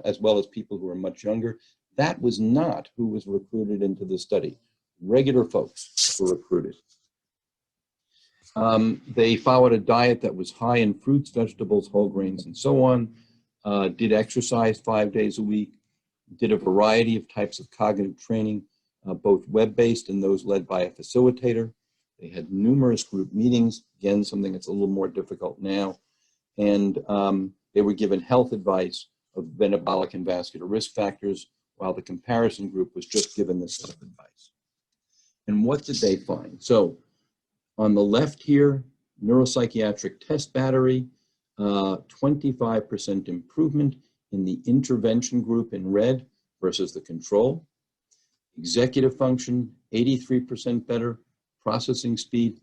as well as people who are much younger. That was not who was recruited into the study. Regular folks were recruited. They followed a diet that was high in fruits, vegetables, whole grains, and so on, did exercise 5 days a week, did a variety of types of cognitive training, both web-based and those led by a facilitator. They had numerous group meetings, again, something that's a little more difficult now. And they were given health advice of metabolic and vascular risk factors, while the comparison group was just given this health advice. And what did they find? So on the left here, neuropsychiatric test battery, 25% improvement in the intervention group in red versus the control. Executive function, 83% better. Processing speed,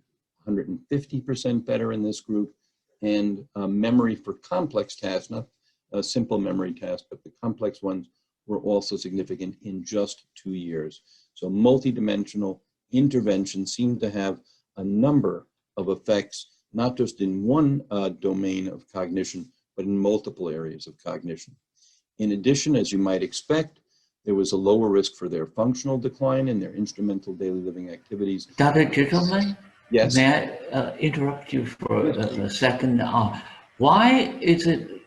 150% better in this group. And memory for complex tasks, not a simple memory task, but the complex ones were also significant in just 2 years. So multidimensional intervention seemed to have a number of effects, not just in one domain of cognition, but in multiple areas of cognition. In addition, as you might expect, there was a lower risk for their functional decline in their instrumental daily living activities. Dr. Gitelman? Yes. May I interrupt you for a second? Why is it,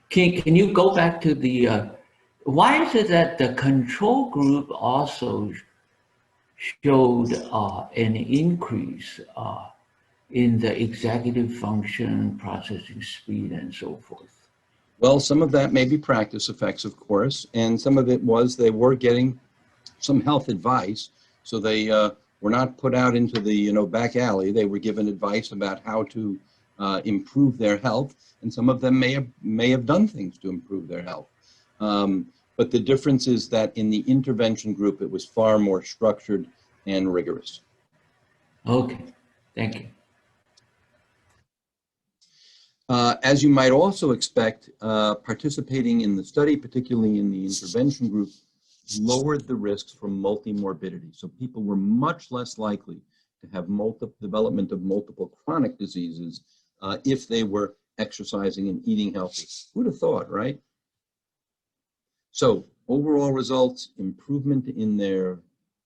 can you go back to the, why is it that the control group also showed an increase in the executive function, processing speed, and so forth? Well, some of that may be practice effects, of course, and some of it was they were getting some health advice, so they were not put out into the back alley. They were given advice about how to improve their health, and some of them may have done things to improve their health. But the difference is that in the intervention group, it was far more structured and rigorous. Okay, thank you. As you might also expect, participating in the study, particularly in the intervention group, lowered the risks for multimorbidity. So people were much less likely to have development of multiple chronic diseases if they were exercising and eating healthy. Who'd have thought, right? So overall results, improvement in their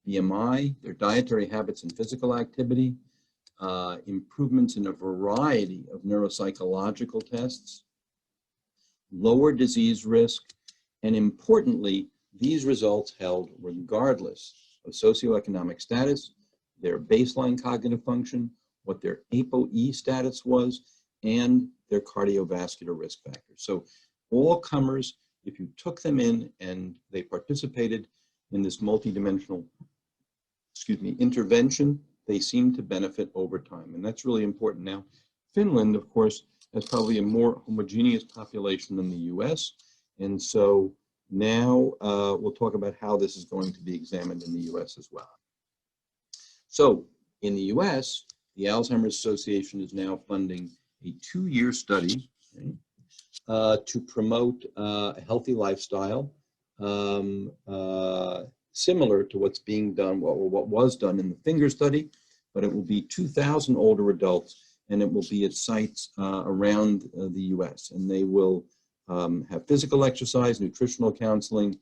BMI, their dietary habits and physical activity, improvements in a variety of neuropsychological tests, lower disease risk, and importantly, these results held regardless of socioeconomic status, their baseline cognitive function, what their ApoE status was, and their cardiovascular risk factors. So all comers, if you took them in and they participated in this multidimensional, intervention, they seem to benefit over time. And that's really important. Now, Finland, of course, has probably a more homogeneous population than the US. And so now we'll talk about how this is going to be examined in the US as well. So in the US, the Alzheimer's Association is now funding a 2-year study, okay, to promote a healthy lifestyle, similar to what's being done, what was done in the finger study, but it will be 2,000 older adults, and it will be at sites around the US. And they will have physical exercise, nutritional counseling,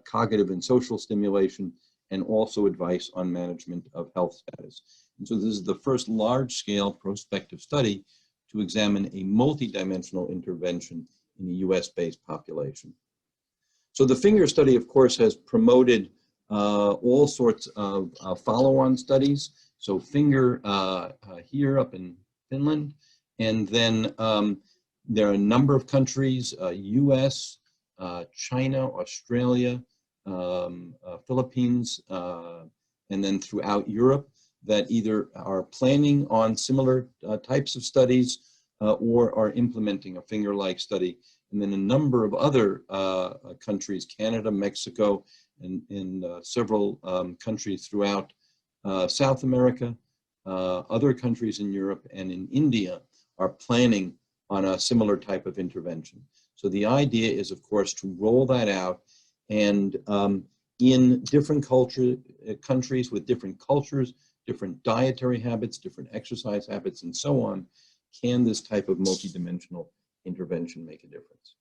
cognitive and social stimulation, and also advice on management of health status. And so this is the first large-scale prospective study to examine a multidimensional intervention in the US-based population. So the finger study, of course, has promoted all sorts of follow-on studies. So finger here up in Finland, and then there are a number of countries, US, China, Australia, Philippines, and then throughout Europe, that either are planning on similar types of studies or are implementing a finger-like study. And then a number of other countries, Canada, Mexico, and several countries throughout South America, other countries in Europe and in India are planning on a similar type of intervention. So the idea is, of course, to roll that out, and in different countries with different cultures, different dietary habits, different exercise habits, and so on, can this type of multidimensional intervention make a difference?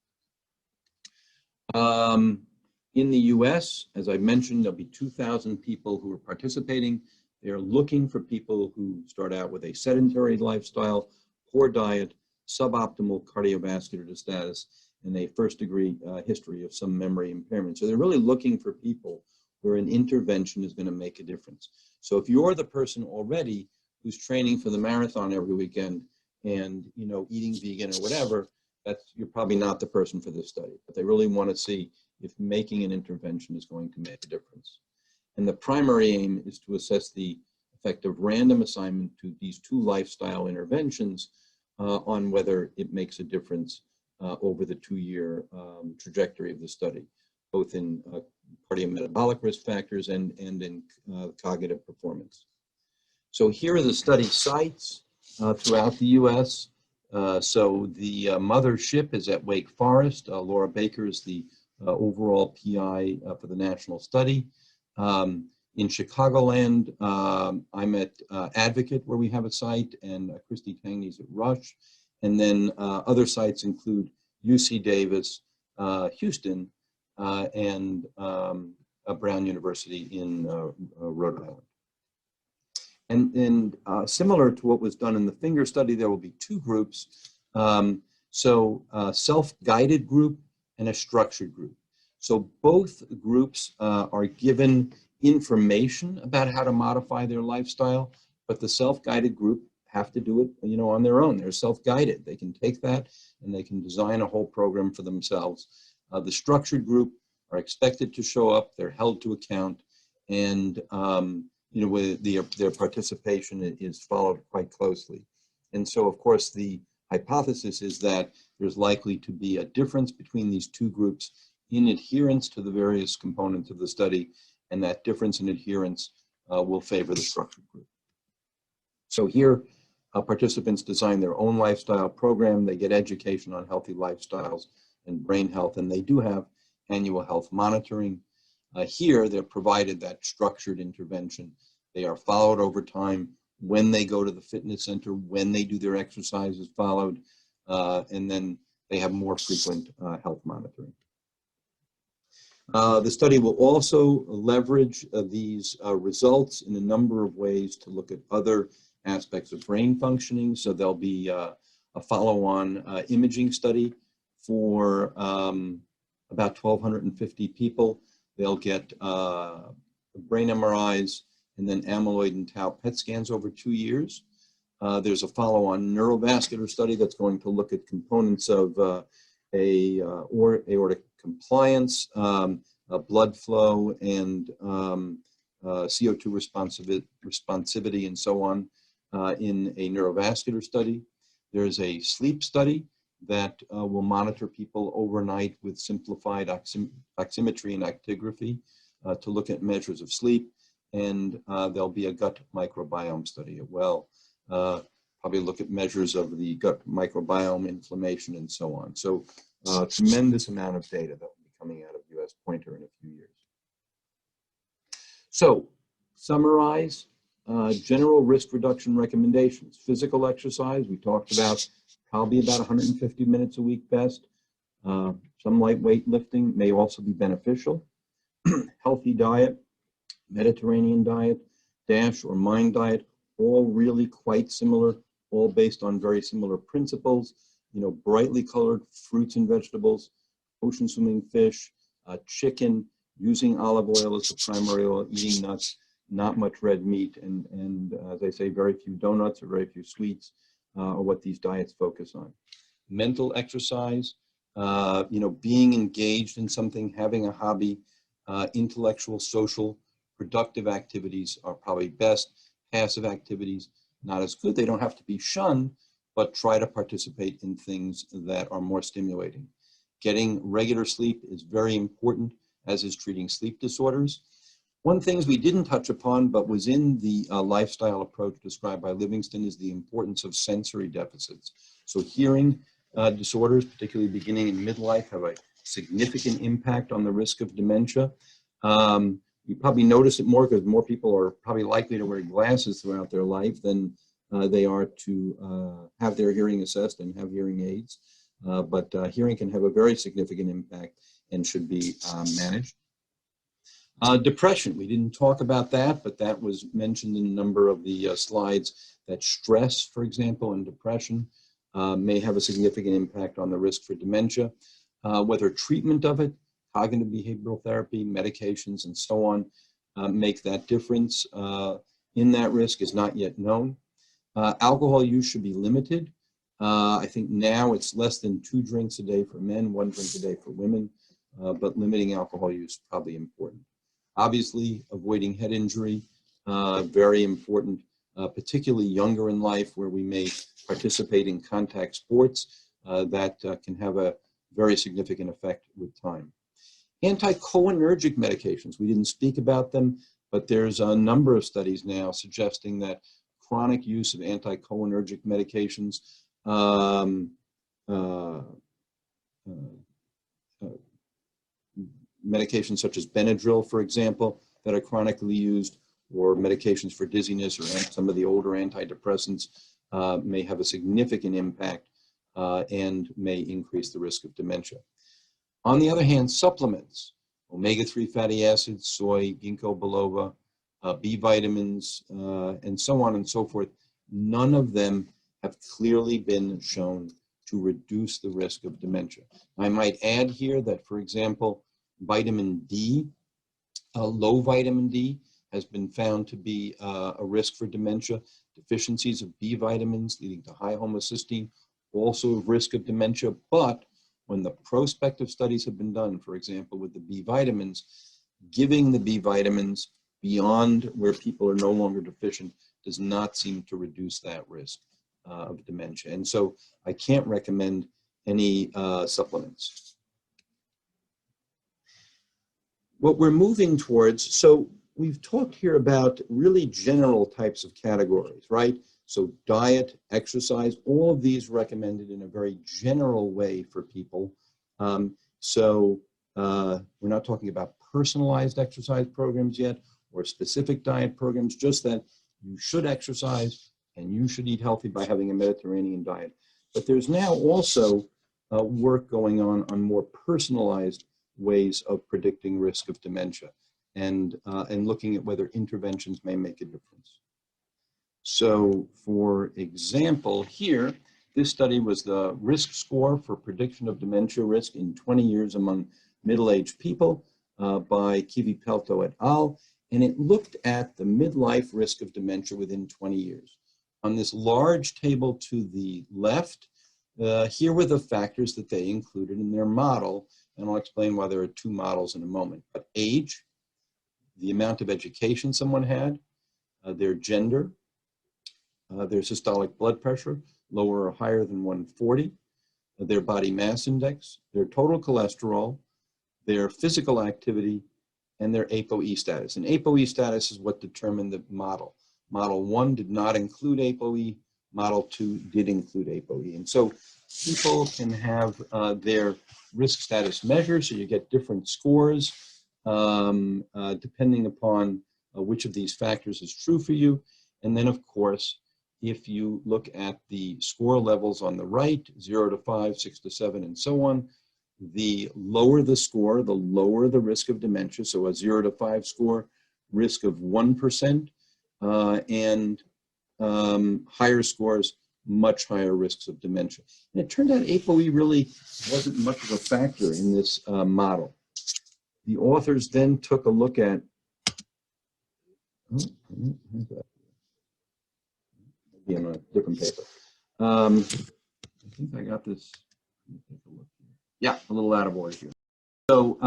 In the US, as I mentioned, there'll be 2,000 people who are participating. They're looking for people who start out with a sedentary lifestyle, poor diet, suboptimal cardiovascular status, and a first-degree history of some memory impairment. So they're really looking for people where an intervention is going to make a difference. So if you're the person already who's training for the marathon every weekend and, you know, eating vegan or whatever, you're probably not the person for this study. But they really want to see if making an intervention is going to make a difference. And the primary aim is to assess the effect of random assignment to these 2 lifestyle interventions on whether it makes a difference over the 2-year trajectory of the study, both in cardiometabolic risk factors and in cognitive performance. So here are the study sites throughout the US. So the mothership is at Wake Forest. Laura Baker is the overall PI for the national study. In Chicagoland, I'm at Advocate, where we have a site, and Christy Tangney's at Rush. And then other sites include UC Davis, Houston, and Brown University in Rhode Island. And similar to what was done in the finger study, there will be 2 groups. So a self-guided group and a structured group. So both groups are given information about how to modify their lifestyle, but the self-guided group have to do it, you know, on their own. They're self-guided. They can take that and they can design a whole program for themselves. The structured group are expected to show up. They're held to account, and you know, with their participation is followed quite closely. And so, of course, the hypothesis is that there's likely to be a difference between these 2 groups in adherence to the various components of the study, and that difference in adherence will favor the structured group. So here, participants design their own lifestyle program. They get education on healthy lifestyles and brain health, and they do have annual health monitoring. Here, they're provided that structured intervention. They are followed over time when they go to the fitness center, when they do their exercise is followed, and then they have more frequent health monitoring. The study will also leverage these results in a number of ways to look at other aspects of brain functioning. So there'll be a follow-on imaging study for about 1,250 people. They'll get brain MRIs and then amyloid and tau PET scans over 2 years. There's a follow-on neurovascular study that's going to look at components of aortic compliance, blood flow, and CO2 responsivity, and so on in a neurovascular study. There's a sleep study that will monitor people overnight with simplified oximetry and actigraphy to look at measures of sleep. And there'll be a gut microbiome study as well. Probably look at measures of the gut microbiome, inflammation, and so on. So tremendous amount of data that will be coming out of US Pointer in a few years. So summarize general risk reduction recommendations. Physical exercise, we talked about probably about 150 minutes a week best. Some lightweight lifting may also be beneficial. Healthy diet, Mediterranean diet, DASH or MIND diet, all really quite similar, all based on very similar principles. You know, brightly colored fruits and vegetables, ocean swimming fish, chicken, using olive oil as the primary oil, eating nuts, not much red meat, and as I say, very few donuts or very few sweets are what these diets focus on. Mental exercise, you know, being engaged in something, having a hobby, intellectual, social, productive activities are probably best. Passive activities, not as good. They don't have to be shunned, but try to participate in things that are more stimulating. Getting regular sleep is very important, as is treating sleep disorders. One thing we didn't touch upon, but was in the lifestyle approach described by Livingston, is the importance of sensory deficits. So hearing disorders, particularly beginning in midlife, have a significant impact on the risk of dementia. You probably notice it more because more people are probably likely to wear glasses throughout their life than they are to have their hearing assessed and have hearing aids. But hearing can have a very significant impact and should be managed. Depression, we didn't talk about that, but that was mentioned in a number of the slides, that stress, for example, and depression may have a significant impact on the risk for dementia. Whether treatment of it, cognitive behavioral therapy, medications, and so on make that difference in that risk is not yet known. Alcohol use should be limited. I think now it's less than 2 drinks a day for men, 1 drink a day for women, but limiting alcohol use is probably important. Obviously, avoiding head injury, very important, particularly younger in life where we may participate in contact sports that can have a very significant effect with time. Anticholinergic medications, we didn't speak about them, but there's a number of studies now suggesting that chronic use of anticholinergic medications, medications such as Benadryl, for example, that are chronically used, or medications for dizziness, or some of the older antidepressants may have a significant impact and may increase the risk of dementia. On the other hand, supplements, omega-3 fatty acids, soy, ginkgo biloba, B vitamins, and so on and so forth, none of them have clearly been shown to reduce the risk of dementia. I might add here that, for example, vitamin D, low vitamin D, has been found to be a risk for dementia. Deficiencies of B vitamins leading to high homocysteine, also a risk of dementia. But when the prospective studies have been done, for example, with the B vitamins, giving the B vitamins beyond where people are no longer deficient does not seem to reduce that risk of dementia. And so I can't recommend any supplements. What we're moving towards, so we've talked here about really general types of categories, right? So diet, exercise, all of these recommended in a very general way for people. We're not talking about personalized exercise programs yet or specific diet programs, just that you should exercise, and you should eat healthy by having a Mediterranean diet. But there's now also work going on more personalized ways of predicting risk of dementia and looking at whether interventions may make a difference. So for example, here, this study was the risk score for prediction of dementia risk in 20 years among middle-aged people by Kivi-Pelto et al. And it looked at the midlife risk of dementia within 20 years. On this large table to the left, here were the factors that they included in their model, and I'll explain why there are two models in a moment. But age, the amount of education someone had, their gender, their systolic blood pressure, lower or higher than 140, their body mass index, their total cholesterol, their physical activity, and their ApoE status. And ApoE status is what determined the model. Model 1 did not include ApoE, Model 2 did include ApoE. And so people can have their risk status measured, so you get different scores depending upon which of these factors is true for you. And then, of course, if you look at the score levels on the right, 0 to 5, 6 to 7, and so on, the lower the score, the lower the risk of dementia. So a 0 to 5 score, risk of 1%, and higher scores, much higher risks of dementia. And it turned out ApoE really wasn't much of a factor in this model. The authors then took a look at, maybe on a different paper. I think I got this. Let me take a look here. Yeah, a little out of order here. So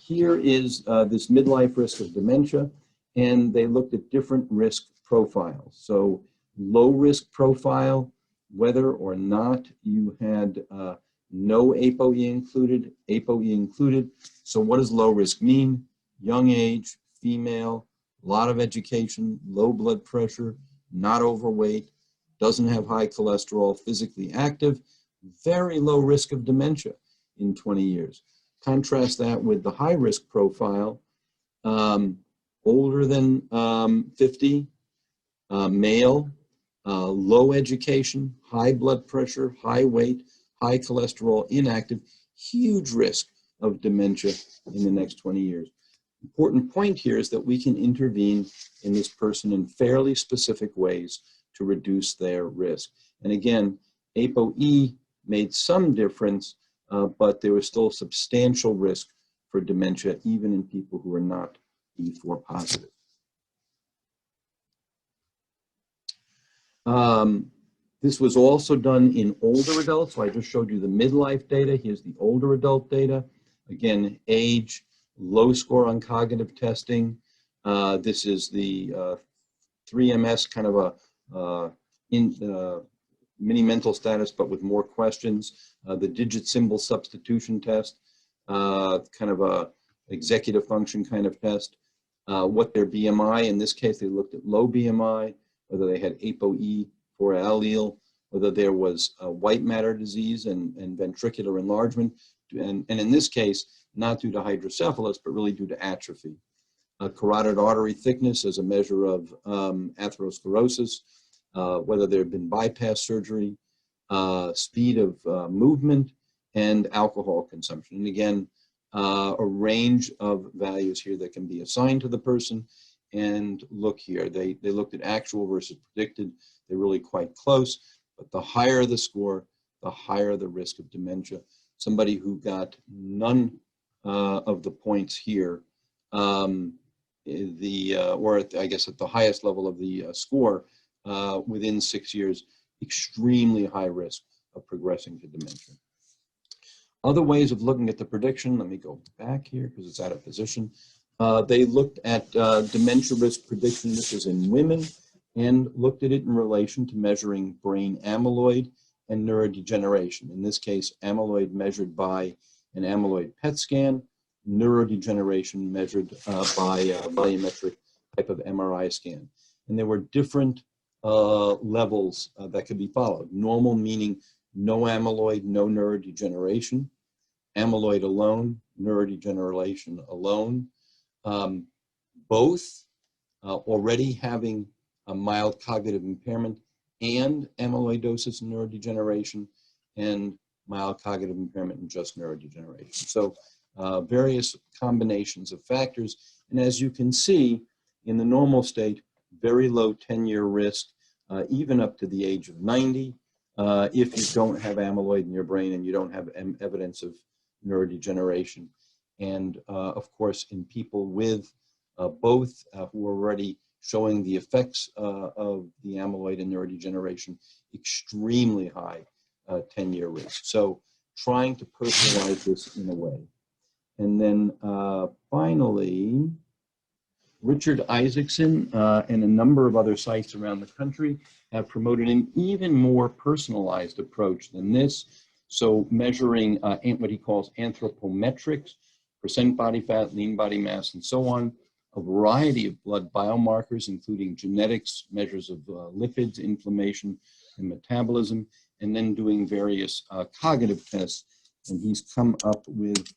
here is this midlife risk of dementia, and they looked at different risk profiles. So low risk profile, whether or not you had no ApoE included. So what does low risk mean? Young age, female, a lot of education, low blood pressure, not overweight, doesn't have high cholesterol, physically active, very low risk of dementia in 20 years. Contrast that with the high risk profile, older than 50, male, low education, high blood pressure, high weight, high cholesterol, inactive, huge risk of dementia in the next 20 years. Important point here is that we can intervene in this person in fairly specific ways to reduce their risk. And again, ApoE made some difference, but there was still substantial risk for dementia, even in people who are not E4 positive. This was also done in older adults. So I just showed you the midlife data. Here's the older adult data. Again, age, low score on cognitive testing. This is the 3MS, kind of a mini mental status, but with more questions. The digit symbol substitution test, kind of a executive function kind of test. What their BMI, in this case, they looked at low BMI, whether they had ApoE4 allele, whether there was white matter disease and ventricular enlargement, and in this case, not due to hydrocephalus, but really due to atrophy. Carotid artery thickness as a measure of atherosclerosis, whether there had been bypass surgery, speed of movement, and alcohol consumption. And again, a range of values here that can be assigned to the person. And look here, they looked at actual versus predicted. They're really quite close, but the higher the score, the higher the risk of dementia. Somebody who got none of the points here, or I guess at the highest level of the score, within 6 years, extremely high risk of progressing to dementia. Other ways of looking at the prediction, let me go back here because it's out of position. They looked at dementia risk prediction, this is in women, and looked at it in relation to measuring brain amyloid and neurodegeneration. In this case, amyloid measured by an amyloid PET scan, neurodegeneration measured by a volumetric type of MRI scan. And there were different levels that could be followed. Normal meaning no amyloid, no neurodegeneration. Amyloid alone, neurodegeneration alone. Both already having mild cognitive impairment and amyloidosis and neurodegeneration, and mild cognitive impairment and just neurodegeneration. So various combinations of factors. And as you can see, in the normal state, very low 10-year risk, even up to the age of 90, if you don't have amyloid in your brain and you don't have evidence of neurodegeneration. And of course, in people with both who are already showing the effects of the amyloid and neurodegeneration, extremely high 10-year risk. So trying to personalize this in a way. And then finally, Richard Isaacson and a number of other sites around the country have promoted an even more personalized approach than this. So measuring what he calls anthropometrics, percent body fat, lean body mass, and so on, a variety of blood biomarkers, including genetics, measures of lipids, inflammation, and metabolism, and then doing various cognitive tests. And he's come up with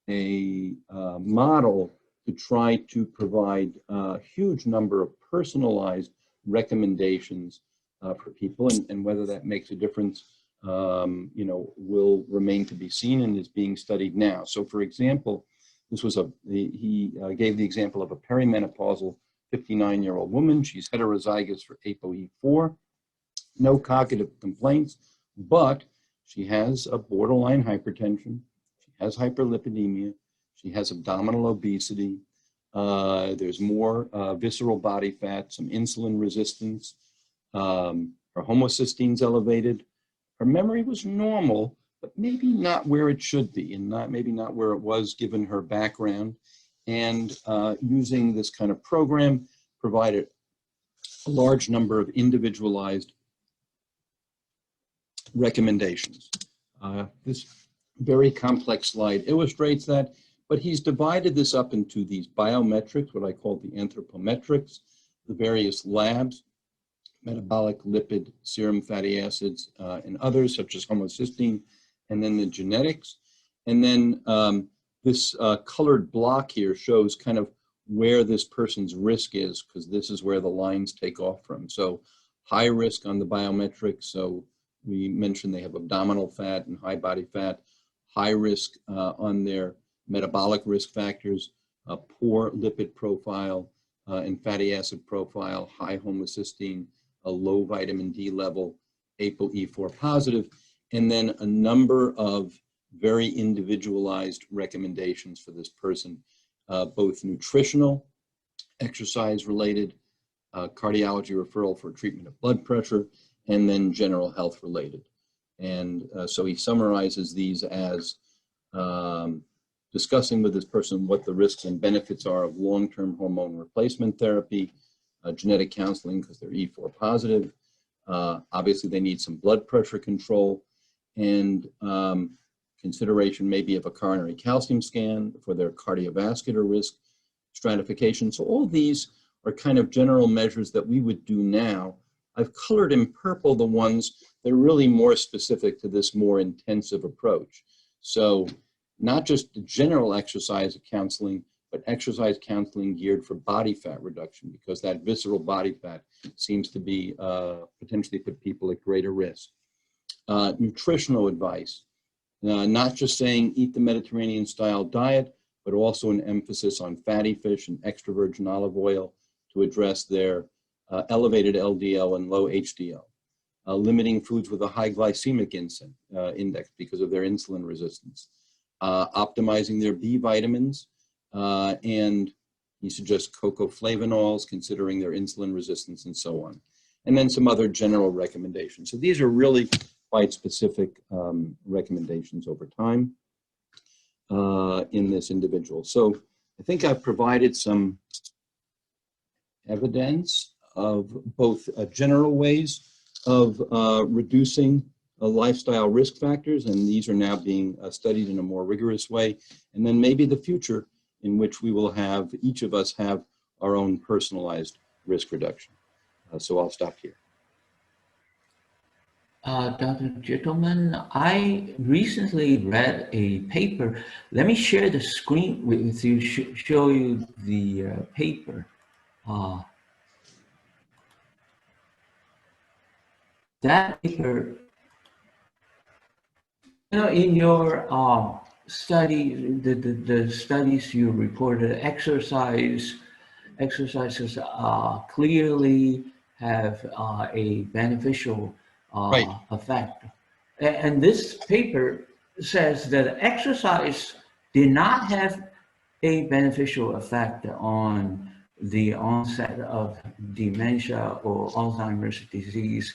a model to try to provide a huge number of personalized recommendations for people, and whether that makes a difference, you know, will remain to be seen and is being studied now. So, for example, this was he gave the example of a perimenopausal 59-year-old woman. She's heterozygous for ApoE4, no cognitive complaints, but she has a borderline hypertension, she has hyperlipidemia, she has abdominal obesity, there's more visceral body fat, some insulin resistance, her homocysteine elevated, her memory was normal, but maybe not where it should be, and maybe not where it was given her background. And using this kind of program provided a large number of individualized recommendations. This very complex slide illustrates that, but he's divided this up into these biometrics, what I call the anthropometrics, the various labs, metabolic, lipid, serum fatty acids, and others such as homocysteine, and then the genetics. And then this colored block here shows kind of where this person's risk is, because this is where the lines take off from. So high risk on the biometrics. So we mentioned they have abdominal fat and high body fat. High risk on their metabolic risk factors, a poor lipid profile and fatty acid profile, high homocysteine, a low vitamin D level, ApoE4 positive, and then a number of very individualized recommendations for this person, both nutritional, exercise related, cardiology referral for treatment of blood pressure, and then general health related. And so he summarizes these as discussing with this person what the risks and benefits are of long-term hormone replacement therapy, genetic counseling because they're E4 positive. Obviously, they need some blood pressure control, and consideration maybe of a coronary calcium scan for their cardiovascular risk stratification. So all these are kind of general measures that we would do now. I've colored in purple the ones that are really more specific to this more intensive approach. So not just the general exercise counseling, but exercise counseling geared for body fat reduction, because that visceral body fat seems to be potentially put people at greater risk. Nutritional advice, not just saying eat the Mediterranean style diet, but also an emphasis on fatty fish and extra virgin olive oil to address their elevated LDL and low HDL. Limiting foods with a high glycemic index because of their insulin resistance. Optimizing their B vitamins, and he suggests cocoflavanols, considering their insulin resistance and so on. And then some other general recommendations. So these are really quite specific recommendations over time in this individual. So I think I've provided some evidence of both general ways of reducing lifestyle risk factors, and these are now being studied in a more rigorous way, and then maybe the future in which we will have, each of us have our own personalized risk reduction. So I'll stop here. Dr. Gitelman, I recently read a paper. Let me share the screen with you, show you the paper. that paper, in your study, the studies you reported, exercises clearly have a beneficial Right. effect. And this paper says that exercise did not have a beneficial effect on the onset of dementia or Alzheimer's disease,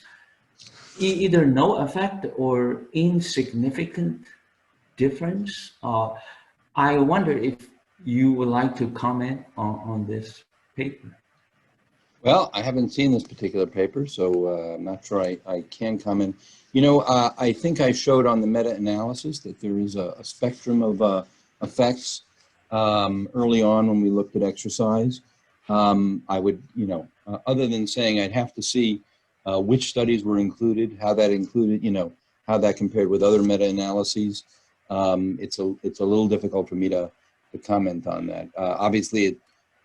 either no effect or insignificant difference. I wonder if you would like to comment on this paper. Well, I haven't seen this particular paper, so I'm not sure I can comment. I think I showed on the meta-analysis that there is a spectrum of effects early on when we looked at exercise. I would, other than saying I'd have to see which studies were included, how that included, how that compared with other meta-analyses. It's a little difficult for me to comment on that. Obviously, it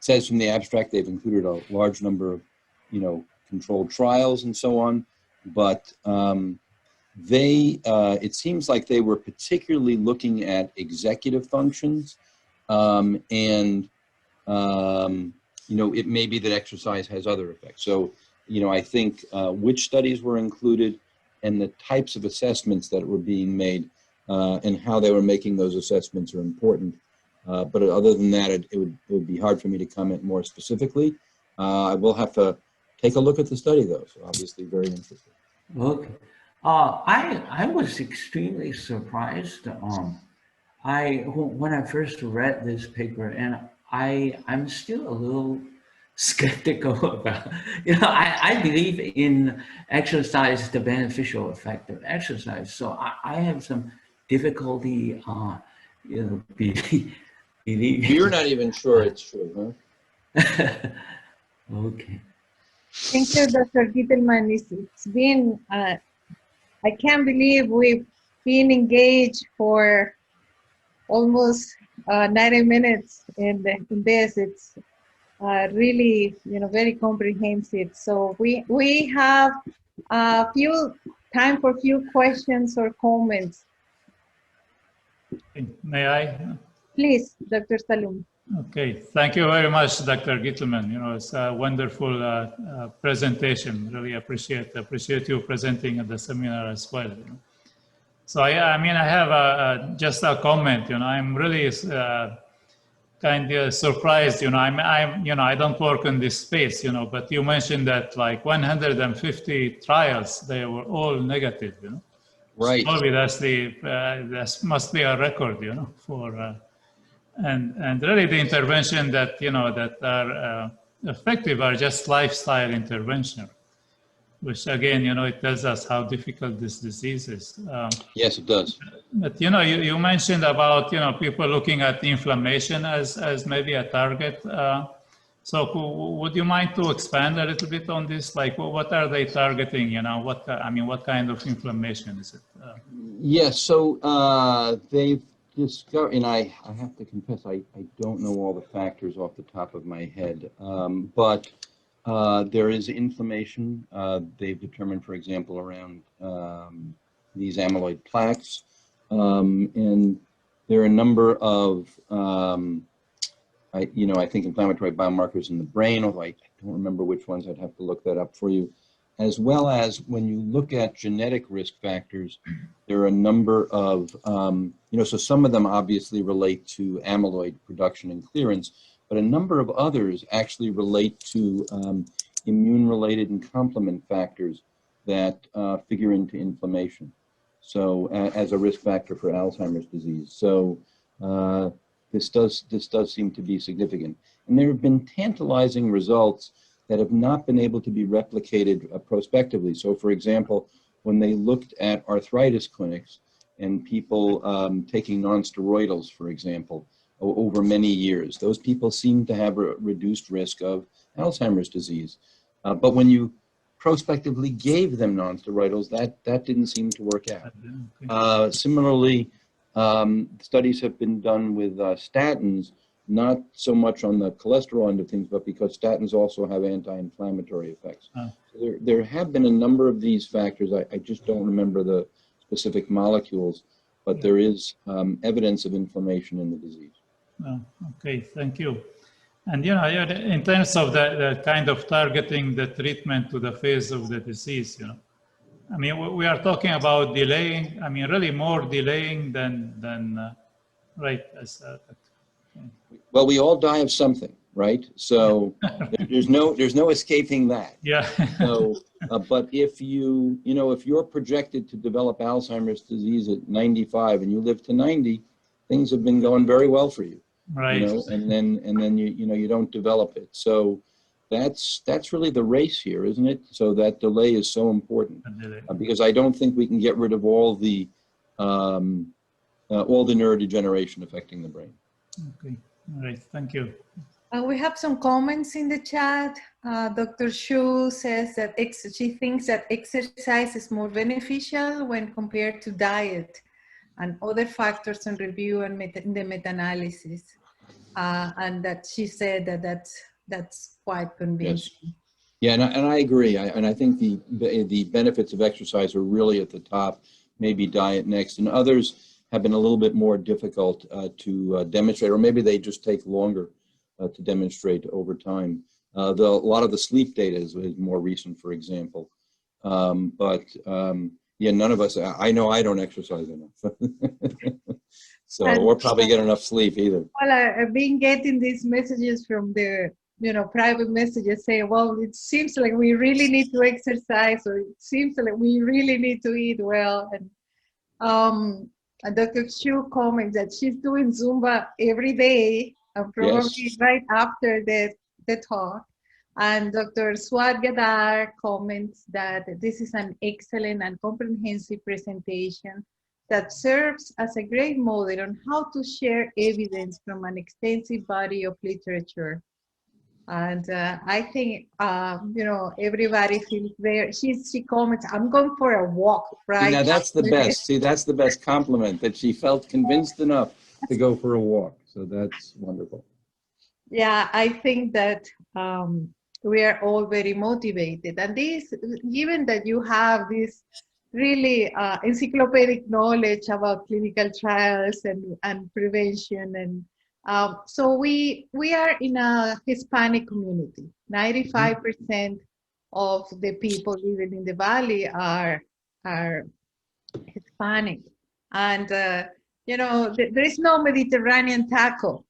says from the abstract they've included a large number of, controlled trials and so on, but it seems like they were particularly looking at executive functions, and it may be that exercise has other effects. So, I think which studies were included and the types of assessments that were being made and how they were making those assessments are important. But other than that, it would be hard for me to comment more specifically. I will have to take a look at the study, though, so obviously very interested. Okay. I was extremely surprised when I first read this paper, and I'm still a little skeptical about, I believe in exercise, the beneficial effect of exercise. So I have some difficulty, believing. You're not even sure it's true, huh? Okay. Thank you, Dr. Gitelman. It's been, I can't believe we've been engaged for almost 90 minutes in this. It's really, very comprehensive. So we have time for a few questions or comments. May I? Please, Dr. Salum. Okay, thank you very much, Dr. Gitelman. It's a wonderful presentation. Really appreciate you presenting at the seminar as well. So I have just a comment. I'm really kind of surprised. I don't work in this space. But you mentioned that like 150 trials, they were all negative. Right. So probably that must be a record. For and really the intervention that that are effective are just lifestyle intervention, which again it tells us how difficult this disease is. Yes, it does. But you mentioned about people looking at inflammation as maybe a target. So would you mind to expand a little bit on this? Like what are they targeting? What kind of inflammation is it? Yes, so they've discovered, and I have to confess, I don't know all the factors off the top of my head, but there is inflammation. They've determined, for example, around these amyloid plaques, and there are a number of, I think inflammatory biomarkers in the brain, although I don't remember which ones. I'd have to look that up for you. As well as when you look at genetic risk factors, there are a number of, so some of them obviously relate to amyloid production and clearance, but a number of others actually relate to immune-related and complement factors that figure into inflammation. So as a risk factor for Alzheimer's disease. So this does seem to be significant. And there have been tantalizing results that have not been able to be replicated prospectively. So for example, when they looked at arthritis clinics and people taking non-steroidals, for example, over many years, those people seem to have a reduced risk of Alzheimer's disease. But when you prospectively gave them non-steroidals, that didn't seem to work out. Similarly, studies have been done with statins, not so much on the cholesterol end of things, but because statins also have anti-inflammatory effects. Oh. So there have been a number of these factors. I just don't remember the specific molecules, but there is evidence of inflammation in the disease. Oh, okay, thank you. And you know, in terms of the kind of targeting the treatment to the phase of the disease, you know, I mean, we are talking about delaying. I mean, really more delaying than right. Well, we all die of something, right? So there's no escaping that. Yeah. So, but if if you're projected to develop Alzheimer's disease at 95 and you live to 90, things have been going very well for you. Right. And then you don't develop it. So that's really the race here, isn't it? So that delay is so important because I don't think we can get rid of all the neurodegeneration affecting the brain. Okay. All right. Thank you. We have some comments in the chat. Dr. Shu says that she thinks that exercise is more beneficial when compared to diet and other factors on review and in the meta-analysis. And that she said that that's quite convincing. Yes. Yeah, and I agree. And I think the benefits of exercise are really at the top, maybe diet next, and others have been a little bit more difficult to demonstrate, or maybe they just take longer to demonstrate over time. A lot of the sleep data is more recent, for example. Yeah, none of us, I know I don't exercise enough. So, or probably get enough sleep either. Well, I've been getting these messages from the, private messages saying, well, it seems like we really need to exercise, or it seems like we really need to eat well. And Dr. Shu comments that she's doing Zumba every day, probably right after the talk. And Dr. Swat Gadar comments that this is an excellent and comprehensive presentation that serves as a great model on how to share evidence from an extensive body of literature. And I think, everybody feels there. She comments, I'm going for a walk, right? Now that's the best. See, that's the best compliment, that she felt convinced enough to go for a walk. So that's wonderful. Yeah, I think that we are all very motivated. And given that you have this really encyclopedic knowledge about clinical trials and prevention, and so we are in a Hispanic community. 95% of the people living in the valley are Hispanic, and there is no Mediterranean taco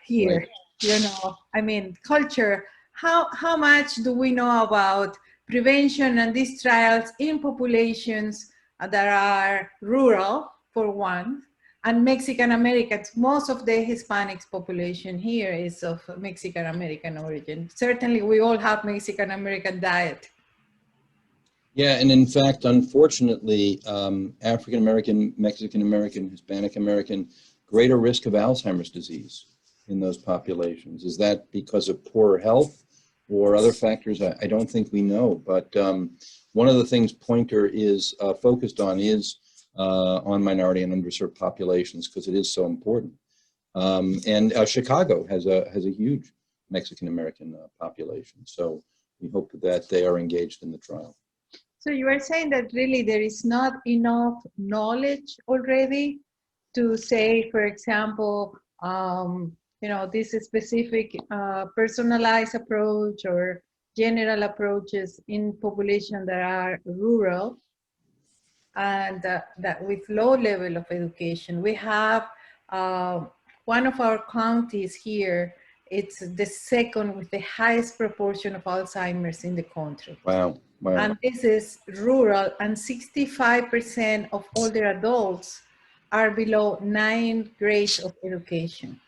here. Right. I mean, culture. How much do we know about prevention and these trials in populations that are rural, for one, and Mexican Americans? Most of the Hispanics population here is of Mexican American origin. Certainly, we all have Mexican American diet. Yeah, and in fact, unfortunately, African American, Mexican American, Hispanic American, greater risk of Alzheimer's disease in those populations. Is that because of poor health or other factors? I don't think we know, but one of the things Pointer is focused on is on minority and underserved populations, because it is so important. And Chicago has a huge Mexican American population, so we hope that they are engaged in the trial. So you are saying that really there is not enough knowledge already to say, for example, this is specific personalized approach or general approaches in populations that are rural and that with low level of education. We have one of our counties here, it's the second with the highest proportion of Alzheimer's in the country. Wow. Wow. And this is rural, and 65% of older adults are below 9 grades of education.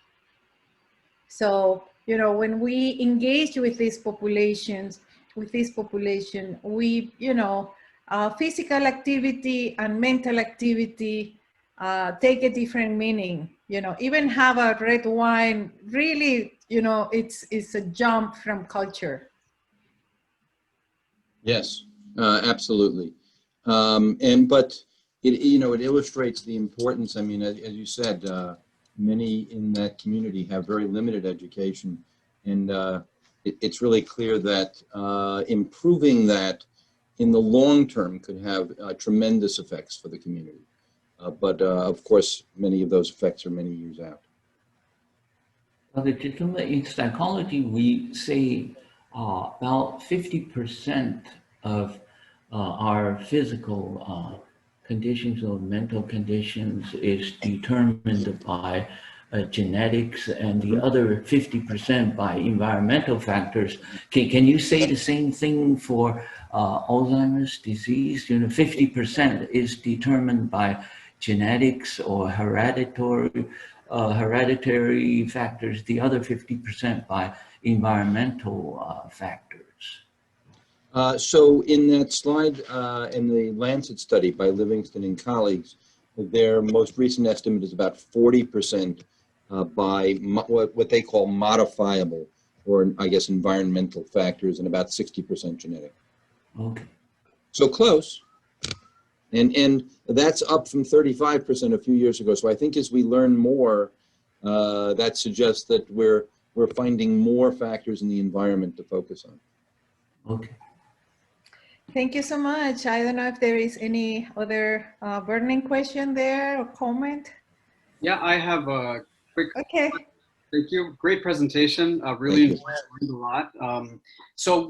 So, when we engage with these populations, we, physical activity and mental activity take a different meaning. Even have a red wine, really, it's a jump from culture. Yes, absolutely. But it illustrates the importance. I mean, as you said, many in that community have very limited education. And it's really clear that improving that in the long term could have tremendous effects for the community. But of course, many of those effects are many years out. Dr. Gitelman, in psychology, we say about 50% of our physical conditions or mental conditions is determined by genetics, and the other 50% by environmental factors. Can you say the same thing for Alzheimer's disease? 50% is determined by genetics or hereditary factors, the other 50% by environmental factors. So in that slide, in the Lancet study by Livingston and colleagues, their most recent estimate is about 40% by what they call modifiable, or I guess environmental factors, and about 60% genetic. Okay. So close. And that's up from 35% a few years ago. So I think as we learn more, that suggests that we're finding more factors in the environment to focus on. Okay. Thank you so much. I don't know if there is any other burning question there or comment. Yeah, I have a quick. Okay. Thank you. Great presentation. Really enjoyed it, learned a lot. So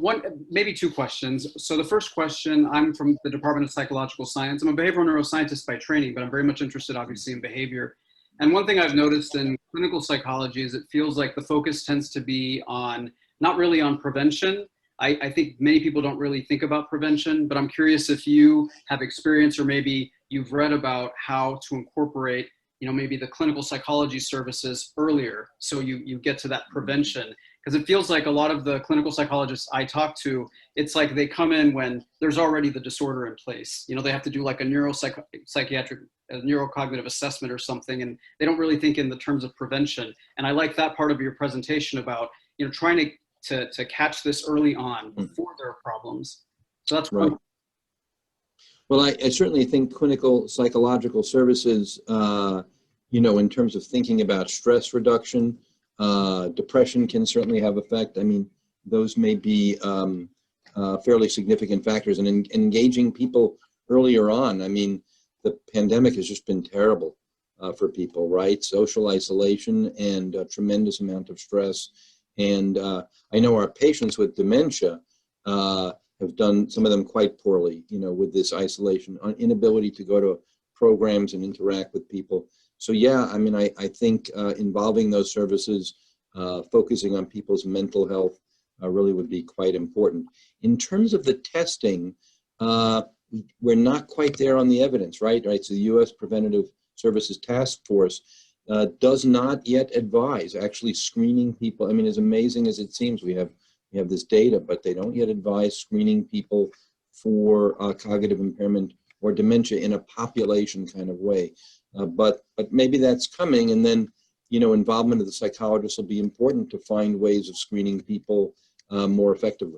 maybe two questions. So the first question, I'm from the Department of Psychological Science. I'm a behavioral neuroscientist by training, but I'm very much interested, obviously, in behavior. And one thing I've noticed in clinical psychology is it feels like the focus tends to be on, not really on prevention. I think many people don't really think about prevention, but I'm curious if you have experience or maybe you've read about how to incorporate maybe the clinical psychology services earlier, so you get to that prevention. Because it feels like a lot of the clinical psychologists I talk to, it's like they come in when there's already the disorder in place. They have to do like a neurocognitive assessment or something, and they don't really think in the terms of prevention. And I like that part of your presentation about, trying to catch this early on before there are problems. So that's right. Well, I certainly think clinical psychological services, in terms of thinking about stress reduction, depression can certainly have effect. I mean, those may be fairly significant factors, and engaging people earlier on. I mean, the pandemic has just been terrible for people, right? Social isolation and a tremendous amount of stress. And I know our patients with dementia have done, some of them quite poorly, with this isolation, inability to go to programs and interact with people. So yeah, I mean, I think involving those services, focusing on people's mental health really would be quite important. In terms of the testing, we're not quite there on the evidence, right? So the U.S. Preventative Services Task Force does not yet advise actually screening people. I mean, as amazing as it seems, we have this data, but they don't yet advise screening people for cognitive impairment or dementia in a population kind of way. But maybe that's coming, and then involvement of the psychologists will be important to find ways of screening people more effectively.